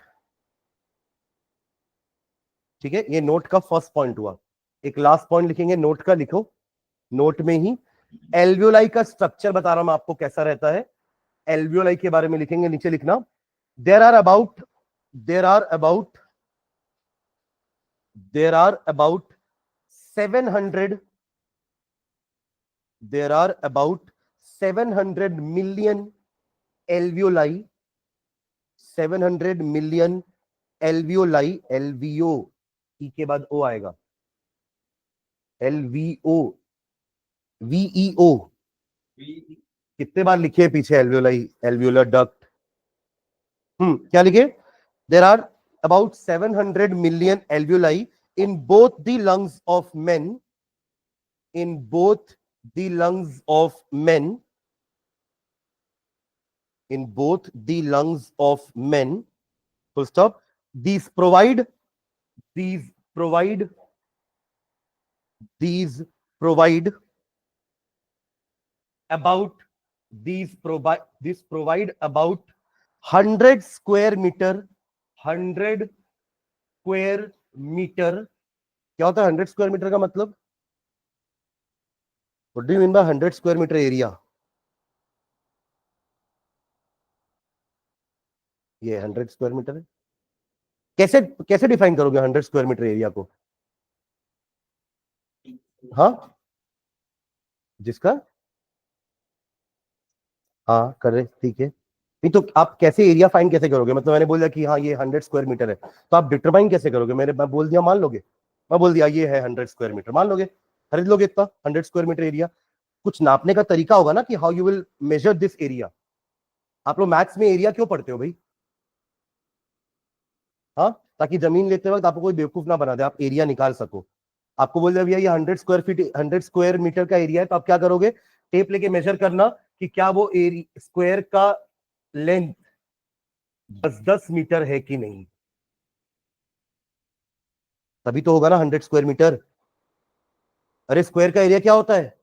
ठीक है, ये नोट का फर्स्ट पॉइंट हुआ. एक लास्ट पॉइंट लिखेंगे नोट का, लिखो नोट में ही. एल्वियोलाई का स्ट्रक्चर बता रहा हूं मैं आपको कैसा रहता है. एल्वियोलाई के बारे में लिखेंगे, नीचे लिखना. There are about 700 million alveoli. 700 million alveoli. L V O E के बाद ओ आएगा. एलवीओ वीईओ. कितने बार लिखे पीछे एल्वियोलाई, एल्वियोलर डक्ट. क्या लिखे? There are about 700 million alveoli in both the lungs of men. In both the lungs of men. In both the lungs of men. Full stop. These provide about 100 square meter. 100 square meter. क्या होता है 100 square metre का मतलब? What do you mean by 100 square meter area? ये 100 square metre है. कैसे define करोगे 100 square metre area को? हाँ, जिसका हाँ कर रहे, ठीक है. नहीं तो आप कैसे एरिया फाइंड कैसे करोगे? मतलब मैंने बोल दिया कि हाँ ये 100 स्क्वायर मीटर है, तो आप डिटरमाइन कैसे करोगे? मैं बोल दिया, मान लोगे? मैं बोल दिया ये है 100 स्क्वायर मीटर, मान लोगे? खरीद लोगे इतना 100 स्क्वायर मीटर एरिया? कुछ नापने का तरीका होगा ना कि how you will measure this area. आप लोग मैथ्स में एरिया क्यों पढ़ते हो भाई? हाँ, ताकि जमीन लेते वक्त आपको कोई बेवकूफ ना बना दे, आप एरिया निकाल सको. आपको बोल दिया भैया ये 100 स्क्वायर फीट 100 स्क्वायर मीटर का एरिया है, तो आप क्या करोगे? टेप लेके मेजर करना कि क्या वो स्क्वायर का लेंथ 10 मीटर है कि नहीं. तभी तो होगा ना 100 स्क्वायर मीटर. अरे स्क्वायर का एरिया क्या होता है?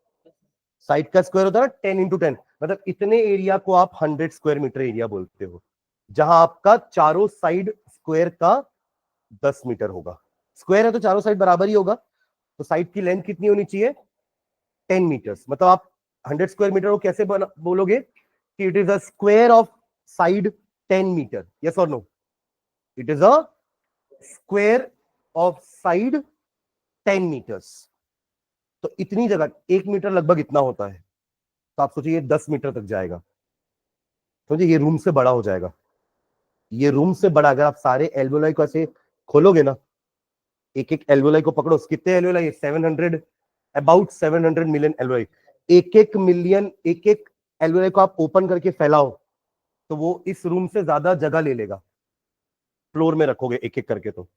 साइड का स्क्वायर होता है ना 10 इंटू 10. मतलब इतने एरिया को आप 100 स्क्वायर मीटर एरिया बोलते हो, जहां आपका चारों साइड स्क्वायर का 10 मीटर होगा. स्क्वायर है तो चारों साइड बराबर ही होगा, तो साइड की लेंथ कितनी होनी चाहिए? 10 मीटर्स. मतलब आप 100 स्क्वायर मीटर को कैसे बोलोगे कि it is a square of side 10 meter. Yes और no? It is a square of side 10 meters. तो इतनी जगह 1 मीटर लगभग इतना होता है, तो आप सोचिए 10 मीटर तक जाएगा. समझिए ये रूम से बड़ा हो जाएगा. ये रूम से बड़ा अगर आप सारे एल्वेओलाई को ऐसे खोलोगे ना, एक एक एल्वेओलाई को पकड़ो. कितने एल्वेओलाई? 700, about 700 million alveoli. एक एक एल्वेओलाई को आप ओपन करके फैलाओ तो वो इस रूम से ज्यादा जगह ले लेगा. फ्लोर में रखोगे एक एक करके. तो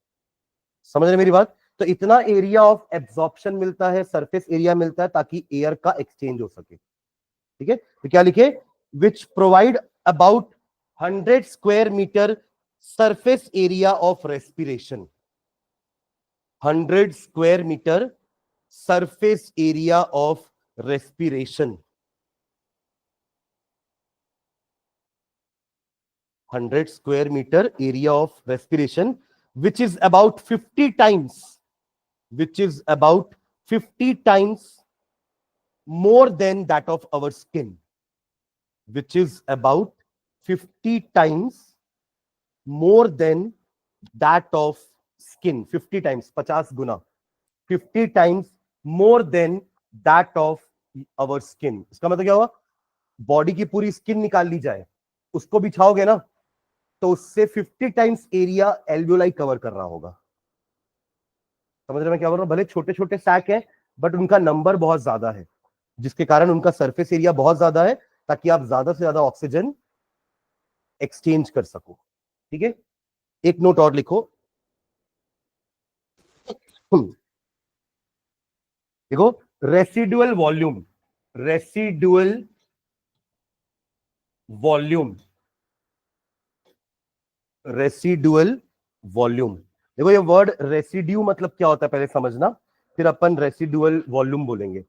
समझ रहे मेरी बात? तो इतना एरिया ऑफ एब्जॉर्प्शन मिलता है, सरफेस एरिया मिलता है, ताकि एयर का एक्सचेंज हो सके. ठीक है, तो क्या लिखे? Which provide about 100 square metre surface area of respiration. 100 square metre surface area of respiration. 100 square meter area of respiration, which is about 50 times more than that of our skin. Which is about 50 times more than that of skin. 50 times, 50 Guna, 50 times more than that of our skin. इसका मतलब क्या हुआ? Body की पूरी skin निकाल ली जाए, उसको बिछाओगे ना तो उससे 50 टाइम्स एरिया एल्वियोलाई कवर कर रहा होगा। समझ रहे मैं क्या बोल रहा हूं? भले छोटे छोटे सैक है बट उनका नंबर बहुत ज्यादा है, जिसके कारण उनका सरफेस एरिया बहुत ज्यादा है, ताकि आप ज्यादा से ज्यादा ऑक्सीजन एक्सचेंज कर सको। ठीक है, एक नोट और लिखो। देखो, residual volume, residual volume, residual volume. देखो, ये वर्ड रेसिड्यू मतलब क्या होता है पहले समझना, फिर अपन रेसिडुअल वॉल्यूम बोलेंगे।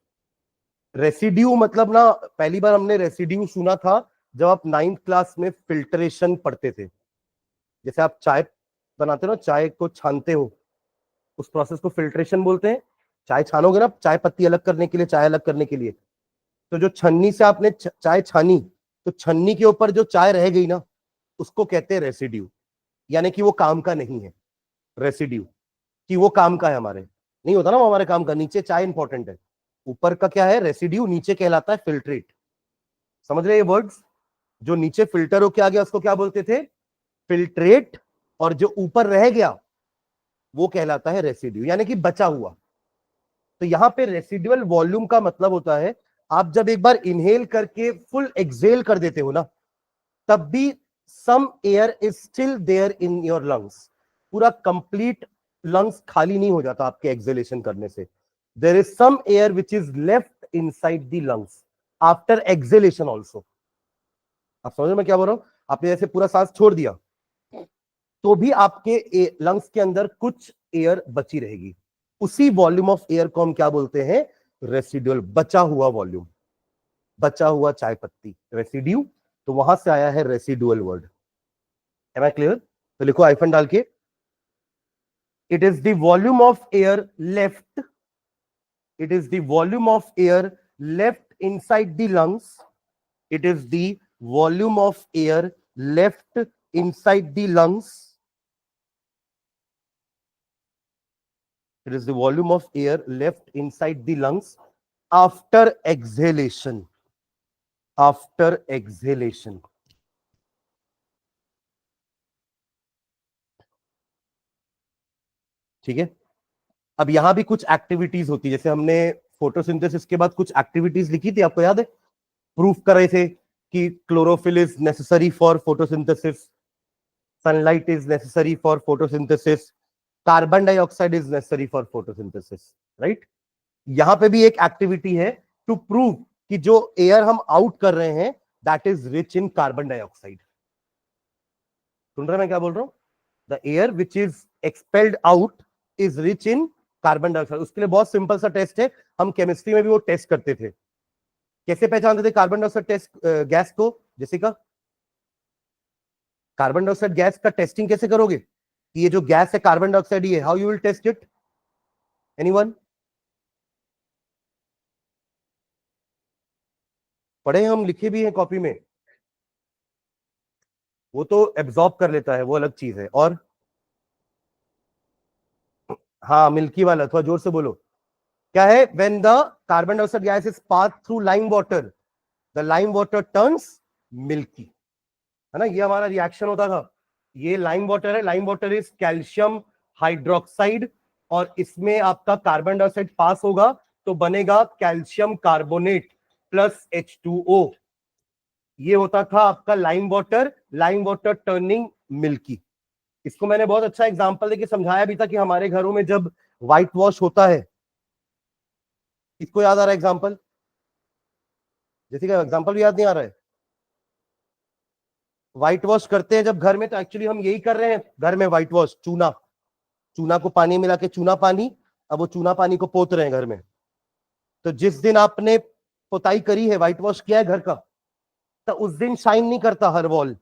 रेसिड्यू मतलब ना, पहली बार हमने रेसिड्यू सुना था जब आप 9th क्लास में फिल्ट्रेशन पढ़ते थे। जैसे आप चाय बनाते हो ना, चाय को छानते हो, उस प्रोसेस को फिल्ट्रेशन बोलते हैं। चाय छानोगे ना, चाय पत्ती अलग करने के लिए, चाय अलग करने के लिए, तो जो छन्नी से आपने चाय छानी, तो छन्नी के ऊपर जो चाय रह गई ना, उसको कहते हैं रेसिड्यू। यानी कि वो काम का नहीं है रेसिड्यू, कि वो काम का है हमारे, नहीं होता ना वो हमारे काम का। नीचे चाय इंपॉर्टेंट है, ऊपर का क्या है, रेसिड्यू, नीचे कहलाता है फिल्ट्रेट। समझ रहे ये वर्ड्स? जो नीचे फिल्टर होके आ गया उसको क्या बोलते थे, फिल्ट्रेट, और जो ऊपर रह गया वो कहलाता है रेसिड्यू, यानी कि बचा हुआ। तो यहां पे रेसिडुअल वॉल्यूम का मतलब होता है, आप जब एक बार इनहेल करके फुल एक्सहेल कर देते हो ना, तब भी some air is still there in your lungs. पूरा कंप्लीट लंग्स खाली नहीं हो जाता आपके एक्सहेलेशन करने से। There is some air which is left inside the lungs after exhalation also. आप समझ रहे मैं क्या बोल रहा हूं? आपने जैसे पूरा सांस छोड़ दिया, तो भी आपके लंग्स के अंदर कुछ एयर बची रहेगी। उसी वॉल्यूम ऑफ एयर को हम क्या बोलते हैं, रेसिडुअल, बचा हुआ वॉल्यूम, बचा हुआ चाय पत्ती, रेसिड्यू। तो वहां से आया है residual word. Am I clear? तो लिखो आइफन डाल के, it is the volume of air left, it is the volume of air left inside the lungs, it is the volume of air left inside the lungs, it is the volume of air left inside the lungs after exhalation, after exhalation। ठीक है, अब यहां भी कुछ activities होती है, जैसे हमने फोटोसिंथेसिस के बाद कुछ एक्टिविटीज लिखी थी, आपको याद है? प्रूफ कर रहे थे कि chlorophyll is necessary for photosynthesis, sunlight is necessary for photosynthesis, carbon dioxide is necessary for photosynthesis, right? यहां पे भी एक एक्टिविटी है टू प्रूव कि जो एयर हम आउट कर रहे हैं that is rich in carbon dioxide. सुन रहे मैं क्या बोल रहा हूं? The air which is expelled out is rich in carbon dioxide. उसके लिए बहुत सिंपल सा टेस्ट है, हम केमिस्ट्री में भी वो टेस्ट करते थे। कैसे पहचानते थे कार्बन डाइऑक्साइड टेस्ट गैस को, जेसिका? कार्बन डाइऑक्साइड गैस का टेस्टिंग कैसे करोगे कि ये जो गैस है कार्बन डाइऑक्साइड ही है? How you will test it? Anyone? पढ़े हम, लिखे भी हैं कॉपी में। वो तो एब्जॉर्ब कर लेता है, वो अलग चीज है। और हाँ, मिल्की वाला, थोड़ा जोर से बोलो। क्या है? When the carbon dioxide gas is pass through lime water, the lime water turns milky, है ना? ये हमारा रिएक्शन होता था। ये लाइम वाटर है, lime water is calcium hydroxide, और इसमें आपका कार्बन डाइऑक्साइड पास होगा तो बनेगा कैल्शियम कार्बोनेट प्लस H2O। ये होता था आपका lime water, lime water turning milky. इसको मैंने बहुत अच्छा एग्जांपल देके समझाया भी था कि हमारे घरों में जब व्हाइट वॉश होता है, इसको याद आ रहा है एग्जांपल? जैसे कि एग्जांपल भी याद नहीं आ रहा है? व्हाइट वॉश करते हैं जब घर में, तो एक्चुअली हम यही कर रहे हैं घर में, व्हाइट वॉश, चूना, चूना को पानी मिला के चूना पानी, अब वो चूना पानी को पोत रहे हैं घर में। तो जिस दिन आपने पोताई करी है, व्हाइट वॉश किया है घर का, तो उस दिन शाइन नहीं करता हर वॉल,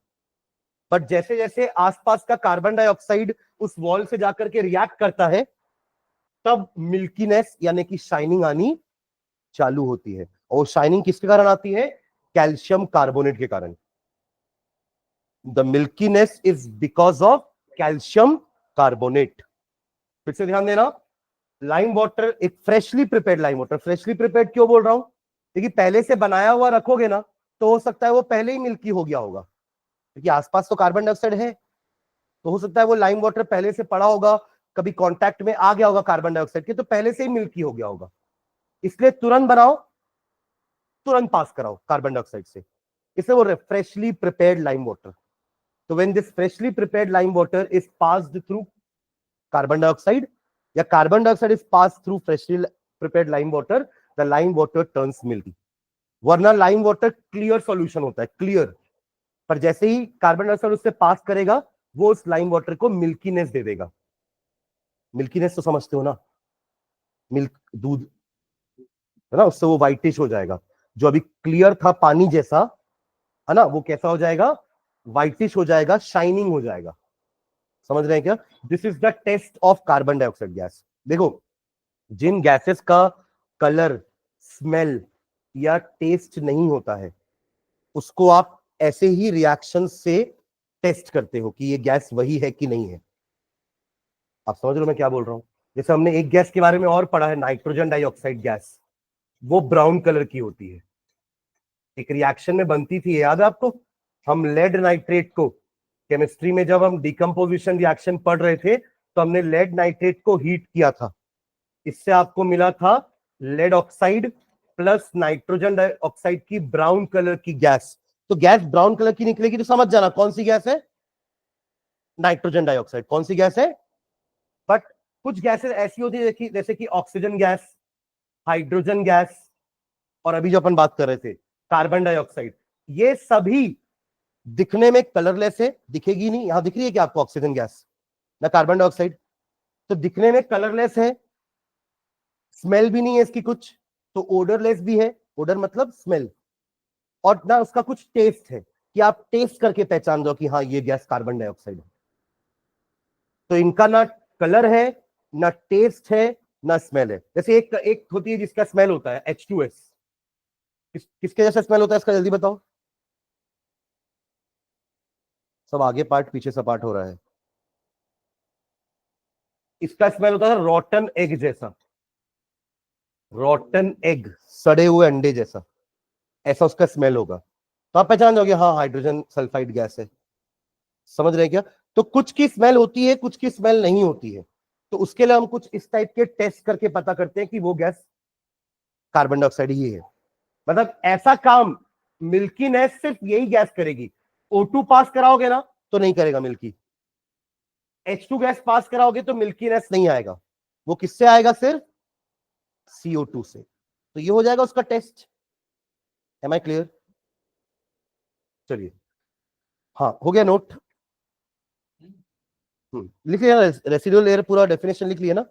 बट जैसे जैसे आसपास का कार्बन डाइऑक्साइड उस वॉल से जाकर के रिएक्ट करता है, तब मिल्कीनेस यानी कि शाइनिंग आनी चालू होती है। और शाइनिंग किसके कारण आती है? कैल्शियम कार्बोनेट के कारण। The milkiness is because of calcium carbonate. फिर से ध्यान देना, लाइम वाटर, एक freshly prepared lime water, freshly prepared क्यों बोल रहा हूं? क्योंकि पहले से बनाया हुआ रखोगे ना, तो हो सकता है वो पहले ही मिल्की हो गया होगा। क्योंकि आसपास तो कार्बन डाइऑक्साइड है, तो हो सकता है वो लाइम वाटर पहले से पड़ा होगा, कभी कांटेक्ट में आ गया होगा कार्बन डाइऑक्साइड के, तो पहले से ही मिल्की हो गया होगा, इसलिए तुरंत बनाओ, तुरंत पास कराओ कार्बन डाइऑक्साइड से, इसलिए वो फ्रेशली प्रिपेयर्ड लाइम वाटर. तो when this freshly prepared lime water is passed through carbon dioxide, या carbon dioxide is pass through freshly prepared lime water, the lime water turns milky. वरना lime water clear solution होता है, clear, पर जैसे ही carbon dioxide उससे पास करेगा, वो उस लाइम वाटर को मिल्कीनेस दे देगा. मिल्कीनेस तो समझते हो ना, मिल्क, दूध है ना, उससे वो व्हाइटिश हो जाएगा. जो अभी क्लियर था पानी जैसा, है ना, वो कैसा हो जाएगा, व्हाइटिश हो जाएगा, शाइनिंग हो जाएगा. समझ रहे हैं क्या? This is the test of carbon dioxide gas. देखो, जिन गैसेस का कलर, स्मेल या टेस्ट नहीं होता है, उसको आप ऐसे ही रिएक्शन से टेस्ट करते हो कि ये गैस वही है कि नहीं है. आप समझ रहे हो मैं क्या बोल रहा हूं? जैसे हमने एक गैस के बारे में और पढ़ा है, नाइट्रोजन डाइऑक्साइड गैस, वो ब्राउन कलर की होती है, एक रिएक्शन में बनती थी, याद है आपको? हम लेड नाइट्रेट को केमिस्ट्री में जब हम डिकम्पोजिशन रिएक्शन पढ़ रहे थे, तो हमने लेड नाइट्रेट को हीट किया था, इससे आपको मिला था lead oxide plus nitrogen dioxide की ब्राउन कलर की गैस. तो गैस ब्राउन कलर की निकलेगी तो समझ जाना कौन सी गैस है, नाइट्रोजन डाइऑक्साइड. कौन सी गैस है? बट कुछ गैसेस ऐसी होती है जैसे कि ऑक्सीजन गैस, हाइड्रोजन गैस, और अभी जो अपन बात कर रहे थे कार्बन डाइऑक्साइड, ये सभी दिखने में कलरलेस है, दिखेगी नहीं. यहां दिख रही है कि आपको ऑक्सीजन गैस ना कार्बन डाइऑक्साइड? तो दिखने में कलरलेस है, स्मेल भी नहीं है इसकी कुछ, तो ओडरलेस भी है, ओडर मतलब स्मेल, और ना उसका कुछ टेस्ट है कि आप टेस्ट करके पहचान दो कि हाँ ये गैस कार्बन डाइऑक्साइड है. तो इनका ना कलर है, ना टेस्ट है, ना स्मेल है. जैसे एक एक होती है जिसका स्मेल होता है H2S. किसके जैसा स्मेल होता है इसका, जल्दी बताओ. सब आगे पार्ट पीछे सा पार्ट हो रहा है. इसका स्मेल होता है रॉटन एग जैसा, रॉटन एग, सड़े हुए अंडे जैसा, ऐसा उसका स्मेल होगा. तो आप पहचान जाओगे हाँ हाइड्रोजन सल्फाइड गैस है. समझ रहे हैं क्या? तो कुछ की स्मेल होती है, कुछ की स्मेल नहीं होती है. तो उसके लिए हम कुछ इस टाइप के टेस्ट करके पता करते हैं कि वो गैस कार्बन डाइऑक्साइड ही है. मतलब ऐसा काम मिल्कीनेस सिर्फ यही गैस करेगी. O2 पास कराओगे ना तो नहीं करेगा मिल्की, H2 गैस पास कराओगे तो मिल्कीनेस नहीं आएगा. वो किससे आएगा? सिर्फ CO2 से. तो ये हो जाएगा उसका टेस्ट. M I clear? चलिए, हाँ हो गया नोट. लिख लिया रेसिडुअल एयर, पूरा डेफिनेशन लिख लिया ना.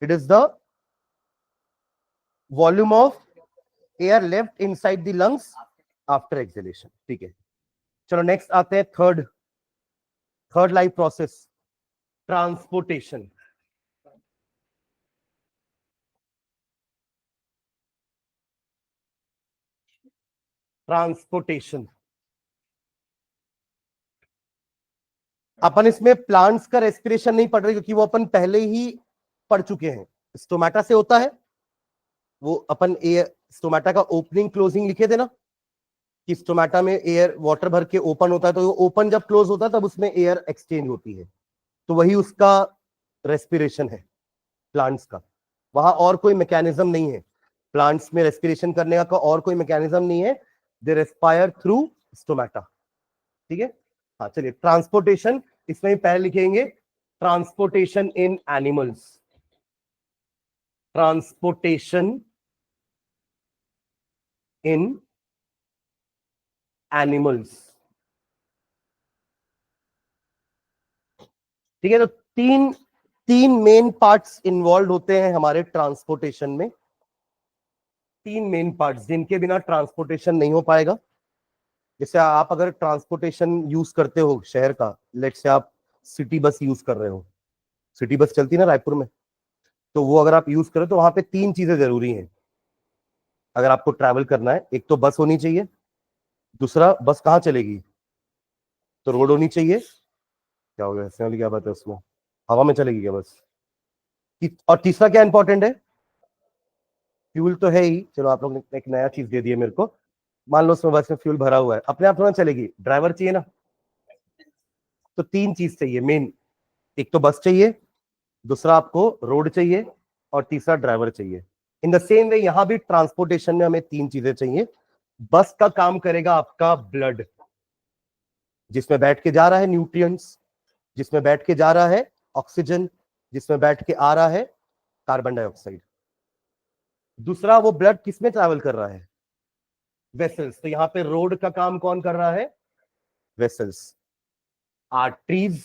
It is the volume of air left inside the lungs after exhalation. ठीक है, चलो नेक्स्ट आते हैं third, third life process, transportation. Transportation अपन इसमें प्लांट्स का रेस्पिरेशन नहीं पढ़ रहे क्योंकि वो अपन पहले ही पढ़ चुके हैं. स्टोमेटा से होता है वो, अपन एयर स्टोमेटा का ओपनिंग क्लोजिंग लिखे थे ना, कि स्टोमेटा में एयर वाटर भर के ओपन होता है, तो ओपन जब क्लोज होता है तब उसमें एयर एक्सचेंज होती है. तो वही उसका रेस्पिरेशन है प्लांट्स का. वहां और कोई मैकेनिज्म नहीं है प्लांट्स में रेस्पिरेशन करने का और कोई मैकेनिज्म नहीं है. दे रेस्पायर थ्रू स्टोमेटा. ठीक है, हाँ चलिए. ट्रांसपोर्टेशन इसमें पहले लिखेंगे, ट्रांसपोर्टेशन इन एनिमल्स. ट्रांसपोर्टेशन इन एनिमल्स. ठीक है, तो तीन तीन मेन पार्ट्स इन्वॉल्व होते हैं हमारे ट्रांसपोर्टेशन में. तीन मेन पार्ट्स जिनके बिना ट्रांसपोर्टेशन नहीं हो पाएगा. जैसे आप अगर ट्रांसपोर्टेशन यूज करते हो शहर का, लेट से आप सिटी बस यूज कर रहे हो, सिटी बस चलती है ना रायपुर में, तो वो अगर आप यूज करो तो वहां पे तीन चीजें जरूरी हैं अगर आपको ट्रैवल करना है. एक तो बस होनी चाहिए, दूसरा बस कहाँ चलेगी, तो रोड होनी चाहिए. क्या हो गया, ऐसे वाली क्या बात है उसमें, हवा में चलेगी क्या बस? और तीसरा क्या इंपॉर्टेंट है, फ्यूल तो है ही. चलो आप लोग ने एक नया चीज दे दिया मेरे को. मान लो उसमें बस में फ्यूल भरा हुआ है, अपने आप थोड़ा चलेगी, ड्राइवर चाहिए ना. तो 3 चीज चाहिए मेन, एक तो बस चाहिए, दूसरा आपको रोड चाहिए, और तीसरा ड्राइवर चाहिए। इन द सेम वे यहां भी ट्रांसपोर्टेशन में हमें 3 चीजें चाहिए। बस का काम करेगा आपका ब्लड, जिसमें बैठ के जा रहा है न्यूट्रिएंट्स, जिसमें बैठ के जा रहा है ऑक्सीजन, जिसमें बैठ के आ रहा है कार्बन डाइऑक्साइड। दूसरा, वो ब्लड किस में ट्रैवल कर रहा है? वेसल्स। तो यहां पे रोड का काम कौन कर रहा है? Vessels. Arteries,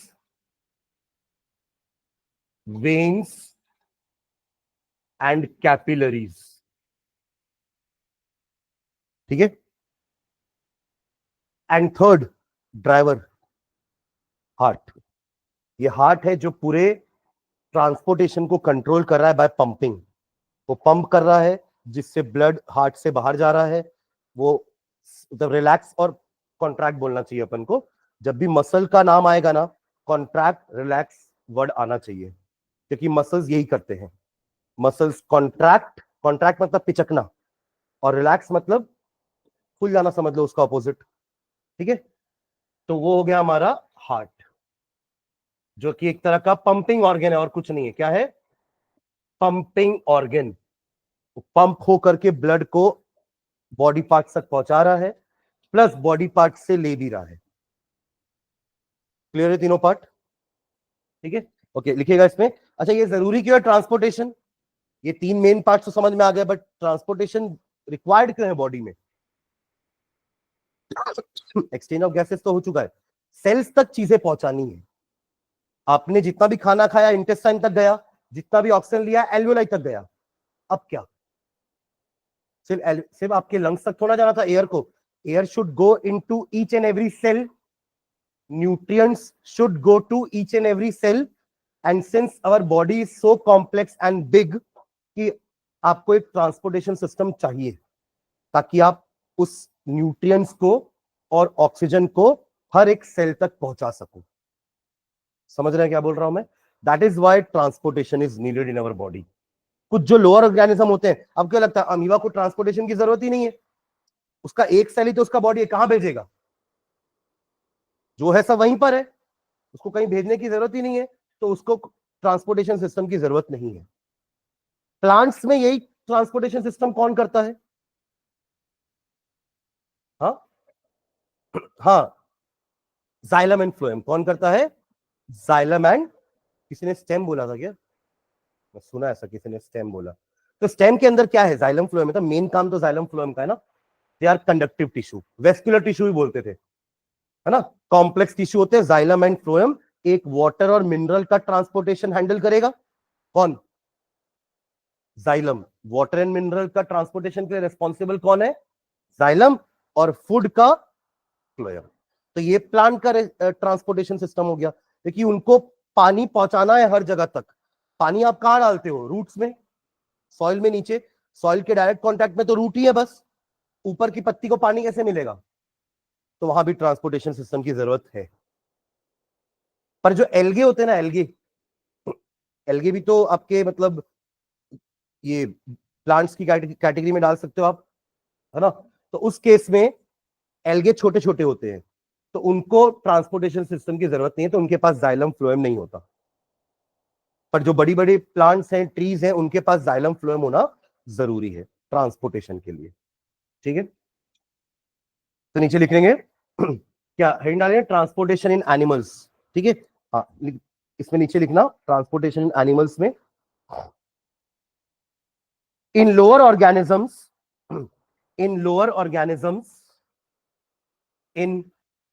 veins and capillaries. ठीक है। And third, driver, heart. ये हार्ट है जो पूरे ट्रांसपोर्टेशन को कंट्रोल कर रहा है बाय पंपिंग। वो पंप कर रहा है जिससे ब्लड हार्ट से बाहर जा रहा है। वो मतलब रिलैक्स और कॉन्ट्रैक्ट बोलना चाहिए अपन को। जब भी मसल का नाम आएगा ना, कॉन्ट्रैक्ट रिलैक्स वर्ड आना चाहिए, क्योंकि मसल्स यही करते हैं। मसल्स कॉन्ट्रैक्ट, कॉन्ट्रैक्ट मतलब पिचकना, और रिलैक्स मतलब खुल जाना, समझ लो उसका ऑपोजिट। ठीक है। तो वो हो गया हमारा हार्ट, जो कि एक तरह का पंपिंग ऑर्गन है और कुछ नहीं है। क्या है? Pumping organ. पंप होकर के ब्लड को बॉडी पार्ट तक पहुंचा रहा है, प्लस बॉडी पार्ट से ले भी रहा है। क्लियर है तीनों पार्ट? ठीक है। ओके, लिखिएगा इसमें। अच्छा, ये जरूरी क्यों है ट्रांसपोर्टेशन? ये 3 मेन पार्ट तो समझ में आ गया, बट ट्रांसपोर्टेशन रिक्वायर्ड क्यों है बॉडी में? एक्सचेंज ऑफ गैसेस तो हो चुका है, सेल्स तक चीजें पहुंचानी है। आपने जितना भी खाना खाया इंटेस्टाइन तक गया, जितना भी ऑक्सीजन लिया एल्वियोलाई तक गया। अब क्या? सिर्फ आपके लंग्स तक थोड़ा जाना था एयर को। Air should go into each and every cell, nutrients should go to each and every cell, and since our body is so complex and big कि आपको एक ट्रांसपोर्टेशन सिस्टम चाहिए ताकि आप उस न्यूट्रिएंट्स को और ऑक्सीजन को हर एक सेल तक पहुंचा सको। समझ रहे हैं क्या बोल रहा हूं मैं? That is why transportation is needed in our body. कुछ जो लोअर ऑर्गेनिज्म होते हैं, अब क्या लगता है अमीबा को ट्रांसपोर्टेशन की जरूरत ही नहीं है? उसका एक सेल ही तो उसका बॉडी कहां भेजेगा? जो है सब वहीं पर है, उसको कहीं भेजने की जरूरत ही नहीं है, तो उसको ट्रांसपोर्टेशन सिस्टम की जरूरत नहीं है। प्लांट्स में यही ट्रांसपोर्टेशन सिस्टम कौन करता है? हाँ हाँ, जाइलम एंड फ्लोएम। कौन करता है? जाइलम एंड, किसी ने स्टेम बोला था क्या? मैं सुना ऐसा, किसी ने स्टेम बोला। तो स्टेम के अंदर क्या है? जाइलम फ्लोएम है। तो मेन काम तो जाइलम फ्लोएम का है ना। They are conductive tissue, vascular tissue भी बोलते थे, है ना। कॉम्प्लेक्स टिश्यू होते हैं जाइलम एंड फ्लोएम। एक वाटर और मिनरल का ट्रांसपोर्टेशन हैंडल करेगा कौन? जाइलम। वाटर एंड मिनरल का ट्रांसपोर्टेशन के लिए रिस्पॉन्सिबल कौन है? जाइलम। और फूड का फ्लोएम। तो ये प्लांट का ट्रांसपोर्टेशन सिस्टम हो गया। देखिए, उनको पानी पहुंचाना है हर जगह तक। पानी आप कहां डालते हो? रूट्स में, सॉइल में, नीचे। सॉइल के डायरेक्ट कांटेक्ट में तो रूट ही है बस, ऊपर की पत्ती को पानी कैसे मिलेगा? तो वहां भी ट्रांसपोर्टेशन सिस्टम की जरूरत है। पर जो एल्गे होते हैं ना, एल्गे, एल्गे भी तो आपके मतलब ये प्लांट्स की कैटेगरी में डाल सकते हो आप, है ना। तो उस केस में एल्गे छोटे छोटे होते हैं, तो उनको ट्रांसपोर्टेशन सिस्टम की जरूरत नहीं है, तो उनके पास जाइलम फ्लोएम नहीं होता। पर जो बड़ी बड़ी प्लांट्स हैं, ट्रीज हैं, उनके पास जाइलम फ्लोएम होना जरूरी है ट्रांसपोर्टेशन के लिए। ठीक है। तो नीचे लिख लेंगे क्या हेडिंग डालेंगे? ट्रांसपोर्टेशन इन एनिमल्स। ठीक है। हाँ, इसमें नीचे लिखना ट्रांसपोर्टेशन इन एनिमल्स में। इन lower organisms, in lower organisms, in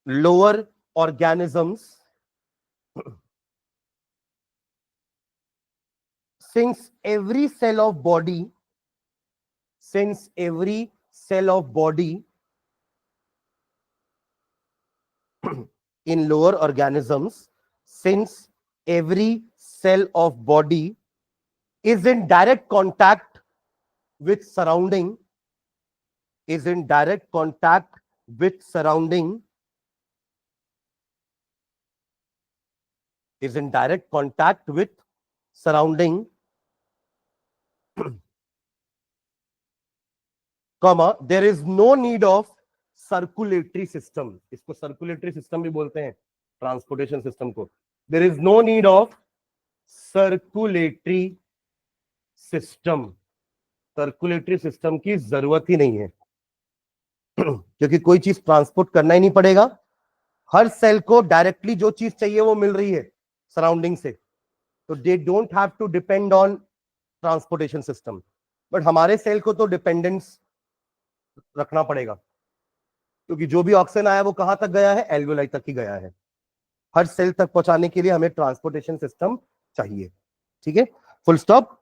lower organisms, since every cell of body, since every cell of body in lower organisms, since every cell of body is in direct contact with surrounding, is in direct contact with surrounding, is in direct contact with surrounding, comma, there is no need of circulatory system. इसको circulatory system भी बोलते हैं transportation system को. There is no need of circulatory system. Circulatory system की जरूरत ही नहीं है क्योंकि कोई चीज ट्रांसपोर्ट करना ही नहीं पड़ेगा. हर सेल को डायरेक्टली जो चीज चाहिए वो मिल रही है सराउंडिंग से, तो they don't have to depend on transportation system. But हमारे सेल को तो डिपेंडेंस रखना पड़ेगा क्योंकि जो भी ऑक्सीजन आया वो कहां तक गया है, एल्वियोलाई तक ही गया है. हर सेल तक पहुंचाने के लिए हमें ट्रांसपोर्टेशन सिस्टम चाहिए. ठीक है, full stop.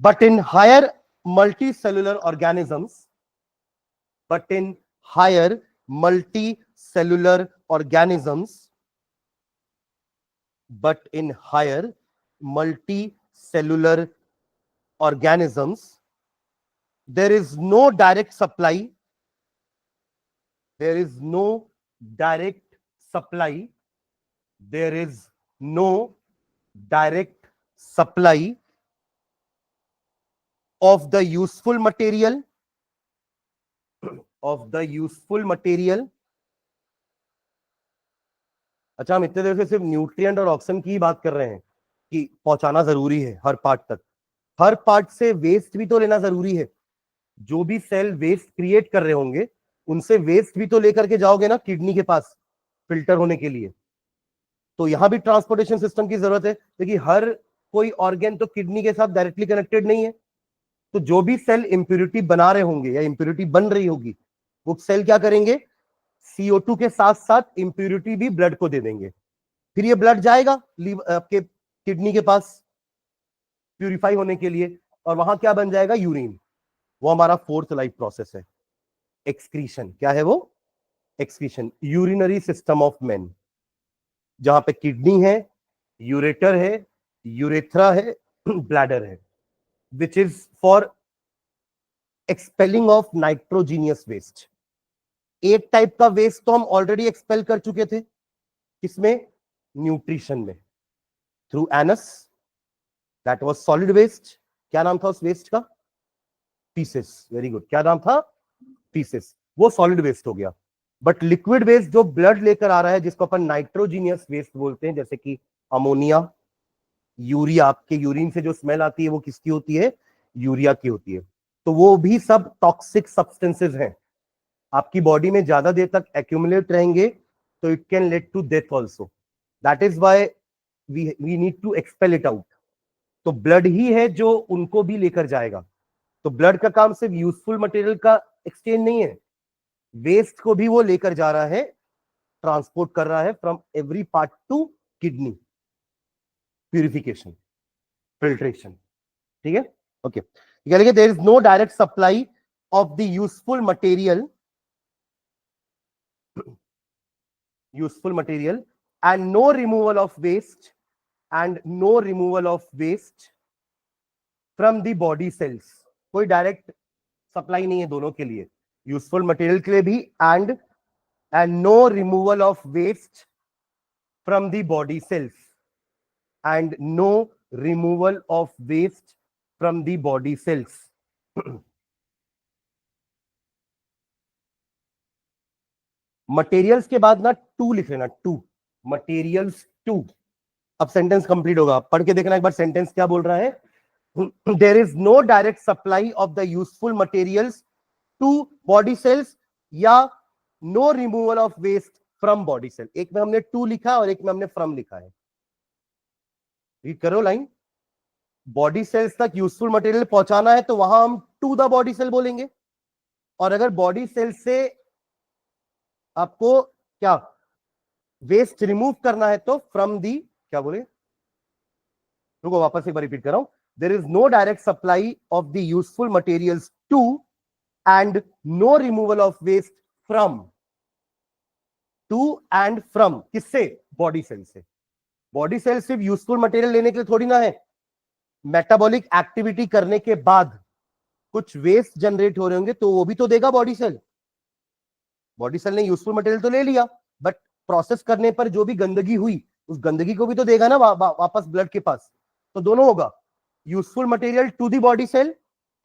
But in higher multicellular organisms, but in higher multicellular organisms, but in higher multicellular organisms, there is no direct supply. There is no direct supply. There is no direct supply of the useful material, of the useful material. अच्छा, हम इतने देर से सिर्फ nutrient और oxygen की बात कर रहे हैं कि पहुंचाना जरूरी है हर पार्ट तक. हर पार्ट से वेस्ट भी तो लेना जरूरी है. जो भी सेल वेस्ट क्रिएट कर रहे होंगे उनसे वेस्ट भी तो लेकर के जाओगे ना किडनी के पास फिल्टर होने के लिए. तो यहां भी ट्रांसपोर्टेशन सिस्टम की जरूरत है क्योंकि हर कोई ऑर्गन तो किडनी के साथ डायरेक्टली कनेक्टेड नहीं है. तो जो भी सेल इंप्योरिटी बना रहे होंगे या इंप्योरिटी बन रही होगी वो सेल क्या करेंगे, CO2 के साथ साथ इंप्योरिटी भी ब्लड को दे देंगे. फिर ये ब्लड जाएगा आपके किडनी के पास प्यूरिफाई होने के लिए और वहां क्या बन जाएगा, यूरिन. वो हमारा फोर्थ लाइफ प्रोसेस है, एक्सक्रीशन. क्या है वो, excretion. Urinary system of main, जहां पे किडनी है, यूरेटर है, यूरेथ्रा है, ब्लैडर है, which is for expelling of nitrogenous waste. एक टाइप का वेस्ट तो हम ऑलरेडी एक्सपेल कर चुके थे, किसमें, न्यूट्रिशन में, through anus. That was solid waste. क्या नाम था उस वेस्ट का, पीसेस. Very good. क्या नाम था, पीसेस. वो सॉलिड वेस्ट हो गया. बट लिक्विड वेस्ट जो ब्लड लेकर आ रहा है, जिसको अपन नाइट्रोजीनियस वेस्ट बोलते हैं, जैसे कि अमोनिया, यूरिया. आपके यूरिन से जो स्मेल आती है वो किसकी होती है, यूरिया की होती है. तो वो भी सब टॉक्सिक सब्सटेंसेस हैं. आपकी बॉडी में ज्यादा देर तक एक्यूमुलेट रहेंगे तो it can lead to death also. That is why we need to expel it out. तो ब्लड ही है जो उनको भी लेकर जाएगा. तो ब्लड का काम सिर्फ यूजफुल मटेरियल का एक्सचेंज नहीं है, वेस्ट को भी वो लेकर जा रहा है, ट्रांसपोर्ट कर रहा है from every part to kidney. Purification, filtration. ठीक है, ओके. लिखिए, there is no direct supply of the useful material, useful material, and no removal of waste, and no removal of waste from the body cells. कोई direct supply नहीं है दोनों के लिए, useful material के लिए भी and no removal of waste from the body cells, and no removal of waste from the body cells. Materials के बाद ना टू लिख लेना, टू, मटेरियल्स टू. अब सेंटेंस कंप्लीट होगा, पढ़ के देखना एक बार सेंटेंस क्या बोल रहा है. There is no direct supply of the useful materials to body cells, या no removal of waste from body cell. एक में हमने टू लिखा और एक में हमने फ्रॉम लिखा है. रीड करो लाइन. बॉडी सेल्स तक यूजफुल मटेरियल पहुंचाना है तो वहां हम टू द बॉडी सेल बोलेंगे, और अगर बॉडी सेल से आपको क्या वेस्ट रिमूव करना है तो फ्रॉम दी, क्या बोले, रुको वापस एक बार रिपीट कर रहा हूं. There is no direct supply of the useful materials to and no removal of waste from. To and from किससे, बॉडी सेल से. बॉडी सेल सिर्फ यूजफुल मटेरियल लेने के लिए थोड़ी ना है, मेटाबॉलिक एक्टिविटी करने के बाद कुछ वेस्ट जनरेट हो रहे होंगे तो वो भी तो देगा बॉडी सेल. बॉडी सेल ने यूजफुल मटेरियल तो ले लिया, बट प्रोसेस करने पर जो भी गंदगी हुई उस गंदगी को भी तो देगा ना वापस ब्लड के पास. तो दोनों होगा, useful material to the body cell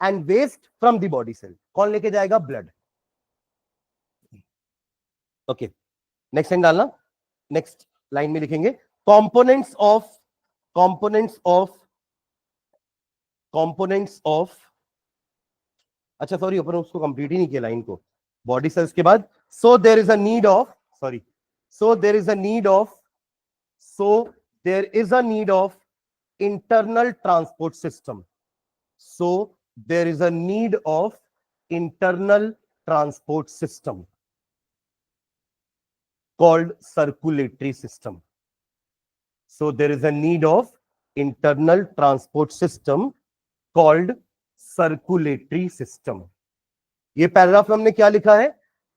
and waste from the body cell. कौन लेके जाएगा, ब्लड. ओके, नेक्स्ट लाइन डालना. नेक्स्ट लाइन में लिखेंगे कंपोनेंट्स ऑफ अच्छा सॉरी, अपन उसको कंप्लीट ही नहीं किया लाइन को, बॉडी सेल्स के बाद so there is a need of so there is a need of internal transport system. So there is a need of internal transport system called circulatory system. So there is a need of internal transport system called circulatory system. ये paragraph में हमने क्या लिखा है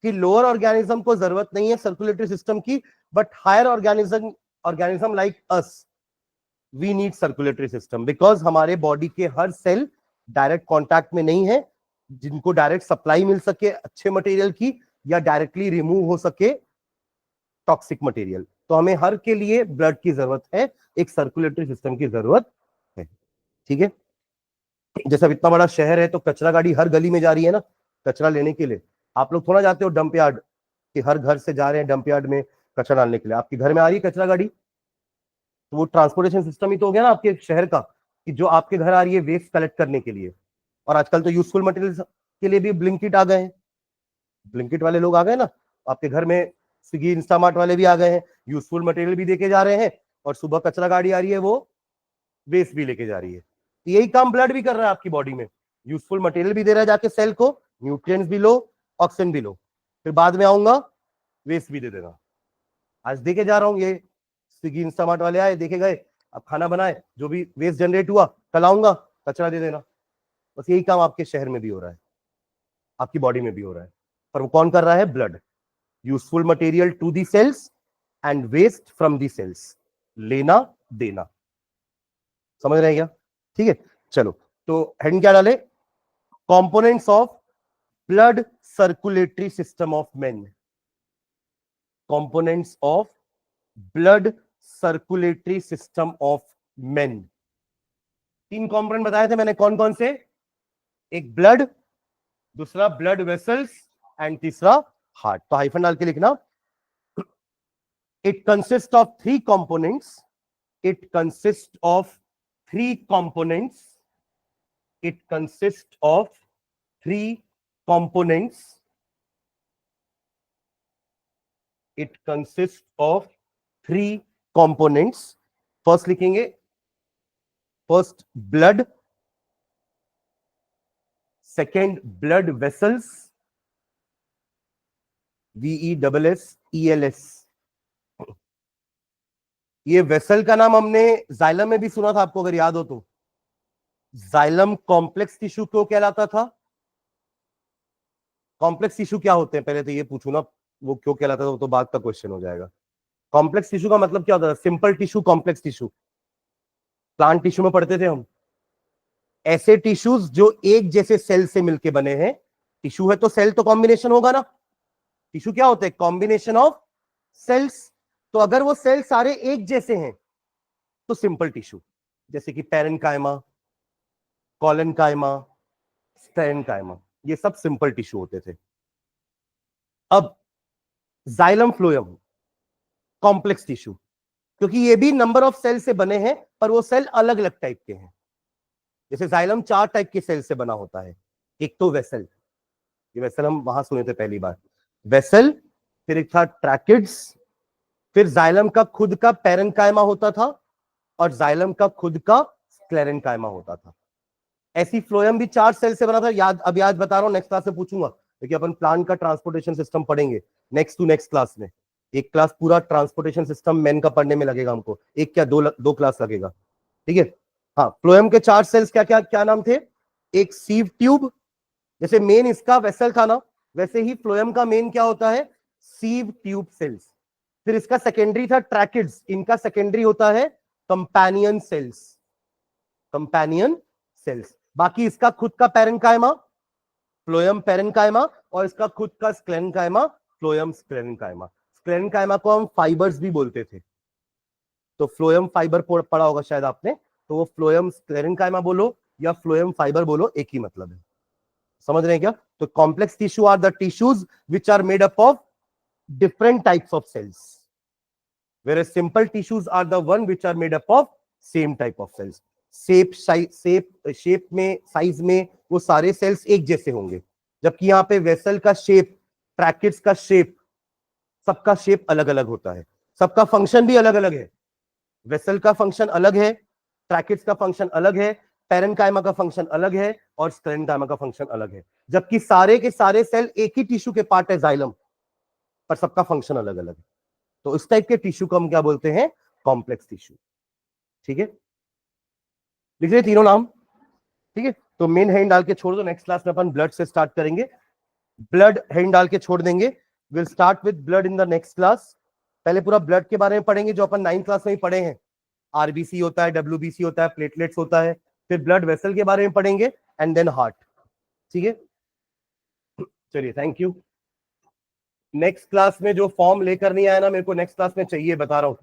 कि lower organism को जरूरत नहीं है सर्कुलेटरी सिस्टम की, but higher organism like us we need circulatory system, because हमारे बॉडी के हर सेल डायरेक्ट कांटेक्ट में नहीं है जिनको डायरेक्ट सप्लाई मिल सके अच्छे मटेरियल की, या डायरेक्टली रिमूव हो सके टॉक्सिक मटेरियल। तो हमें हर के लिए ब्लड की जरूरत है, एक सर्कुलेटरी सिस्टम की जरूरत है। ठीक है, जैसे अब इतना बड़ा शहर है तो कचरा गाड़ी हर गली में जा रही है ना कचरा लेने के लिए। आप लोग थोड़ा जाते हो डंप यार्ड कि हर घर से जा रहे हैं डंप यार्ड में कचरा डालने के लिए, आपके घर में आ रही है कचरा गाड़ी, तो वो ट्रांसपोर्टेशन सिस्टम ही तो हो गया ना आपके शहर का, कि जो आपके घर आ रही है वेस्ट कलेक्ट करने के लिए। और आजकल तो यूजफुल मटेरियल के लिए भी ब्लिंकिट आ गए हैं, ब्लिंकिट वाले लोग आ गए ना आपके घर में, स्विगी इंस्टामार्ट वाले भी आ गए हैं, यूजफुल मटेरियल भी देके जा रहे हैं, और सुबह कचरा गाड़ी आ रही है वो वेस्ट भी लेके जा रही है। तो यही काम ब्लड भी कर रहा है आपकी बॉडी में, यूजफुल मटेरियल भी दे रहा है जाके सेल को, न्यूट्रिएंट्स भी लो, ऑक्सीजन भी लो, फिर बाद में आऊंगा वेस्ट भी दे देगा। आज देखे जा रहा हूँ, ये स्विगी इंस्टामार्ट वाले आए देखे गए, अब खाना बनाए, जो भी वेस्ट जनरेट हुआ कल आऊंगा कचरा दे देना। बस यही काम आपके शहर में भी हो रहा है, आपकी बॉडी में भी हो रहा है, पर वो कौन कर रहा है? Blood. Useful material to the cells and waste from the cells, लेना देना। समझ रहे हैं क्या? ठीक है, चलो तो हेडिंग क्या डाले? Components of blood circulatory system of man. Components of blood circulatory system of man. 3 component बताए थे मैंने, कौन कौन से? एक ब्लड, दूसरा ब्लड वेसल्स, एंड तीसरा हार्ट। तो हाइफन डाल के लिखना, it consist of 3 components, it consist of 3 components, it consist of 3 components, it consist of 3 components. First लिखेंगे, first blood, second blood vessels, VESSELS। ये वेसल का नाम हमने जाइलम में भी सुना था आपको अगर याद हो तो। जाइलम कॉम्प्लेक्स टिश्यू क्यों कहलाता था? कॉम्प्लेक्स टिश्यू क्या होते हैं पहले तो ये पूछू ना, वो क्यों कहलाता था वो तो बाद का क्वेश्चन हो जाएगा। कॉम्प्लेक्स टिश्यू का मतलब क्या होता है? Simple tissue, complex tissue plant tissue में पढ़ते थे हम। ऐसे टिश्यूज जो एक जैसे सेल से मिलके बने हैं। टिश्यू है तो सेल तो कॉम्बिनेशन होगा ना। टिश्यू क्या होता है? Combination of cells. तो अगर वो सेल सारे एक जैसे हैं तो सिंपल टिश्यू, जैसे कि पैरेन्काइमा, कॉलेनकाइमा, स्टेरेन्काइमा, ये सब सिंपल टिश्यू होते थे। अब जाइलम फ्लोएम कॉम्प्लेक्स टिश्यू, क्योंकि ये भी नंबर ऑफ सेल से बने हैं पर वो सेल अलग अलग टाइप के हैं। जैसे जाइलम 4 टाइप के सेल से बना होता है। एक तो वेसल, ये वेसल हम वहां सुने थे पहली बार, वेसल। फिर एक था ट्रैकिड्स, फिर जाइलम का खुद का पैरेन्काइमा होता था और जाइलम का खुद का स्क्लेरेन्काइमा होता था। ऐसी फ्लोएम भी 4 सेल से बना था। याद, अब याद बता रहा हूं, नेक्स्ट क्लास में पूछूंगा, क्योंकि अपन प्लांट का ट्रांसपोर्टेशन सिस्टम पढ़ेंगे नेक्स्ट टू नेक्स्ट क्लास में। एक क्लास पूरा ट्रांसपोर्टेशन सिस्टम मेन का पढ़ने में लगेगा हमको, एक क्या दो क्लास लगेगा। ठीक है, हाँ। फ्लोएम के 4 सेल्स क्या क्या क्या नाम थे? एक सीव ट्यूब, जैसे मेन इसका वेसल था ना, वैसे ही फ्लोएम का मेन क्या होता है? Sieve tube cells. फिर इसका सेकेंडरी था ट्रैकिड्स, इनका सेकेंडरी होता है कंपेनियन सेल्स, कंपेनियन सेल्स। बाकी इसका खुद का पैरेन्काइमा, फ्लोएम पैरेन्काइमा, और इसका खुद का स्क्लेरेन्काइमा, फ्लोएम स्क्लेरेन्काइमा। स्क्लेरेन्काइमा को हम फाइबर्स भी बोलते थे, तो फ्लोएम फाइबर पढ़ा होगा शायद आपने, तो वो फ्लोएम स्क्लेरेन्काइमा बोलो या फ्लोएम फाइबर बोलो, एक ही मतलब है। समझ रहे हैं क्या? तो complex tissue are the tissues which are made up of different types of cells. whereas simple tissues are the one which are made up of same type of cells. Shape में, साइज में वो सारे sales एक जैसे होंगे, जबकि यहाँ पे वेसल का शेप, ट्रैकेट्स का शेप, सबका शेप अलग अलग होता है, सबका फंक्शन भी अलग अलग है। वेसल का फंक्शन अलग है, ट्रैकेट्स का फंक्शन अलग है, पैरेन्काइमा का फंक्शन अलग है और स्क्लेरेन्काइमा का फंक्शन अलग है, जबकि सारे के सारे सेल एक ही टिश्यू के पार्ट है, जाइलम, पर सबका फंक्शन अलग अलग है। तो इस टाइप के टिश्यू को हम क्या बोलते हैं? Complex tissue. ठीक है, लिखिए तीनों नाम। ठीक है, तो मेन हेडिंग डाल के छोड़ दो, नेक्स्ट क्लास में अपन ब्लड से स्टार्ट करेंगे। ब्लड हेडिंग डाल के छोड़ देंगे, will start with blood in the next class. पहले पूरा ब्लड के बारे में पढ़ेंगे जो अपन 9th क्लास में ही पढ़े हैं। आरबीसी होता है, डब्ल्यूबीसी होता है, प्लेटलेट्स होता है, फिर ब्लड वेसल के बारे में पढ़ेंगे एंड देन हार्ट। ठीक है, चलिए थैंक यू। नेक्स्ट क्लास में जो फॉर्म लेकर नहीं आया ना, मेरे को नेक्स्ट क्लास में चाहिए, बता रहा हूं।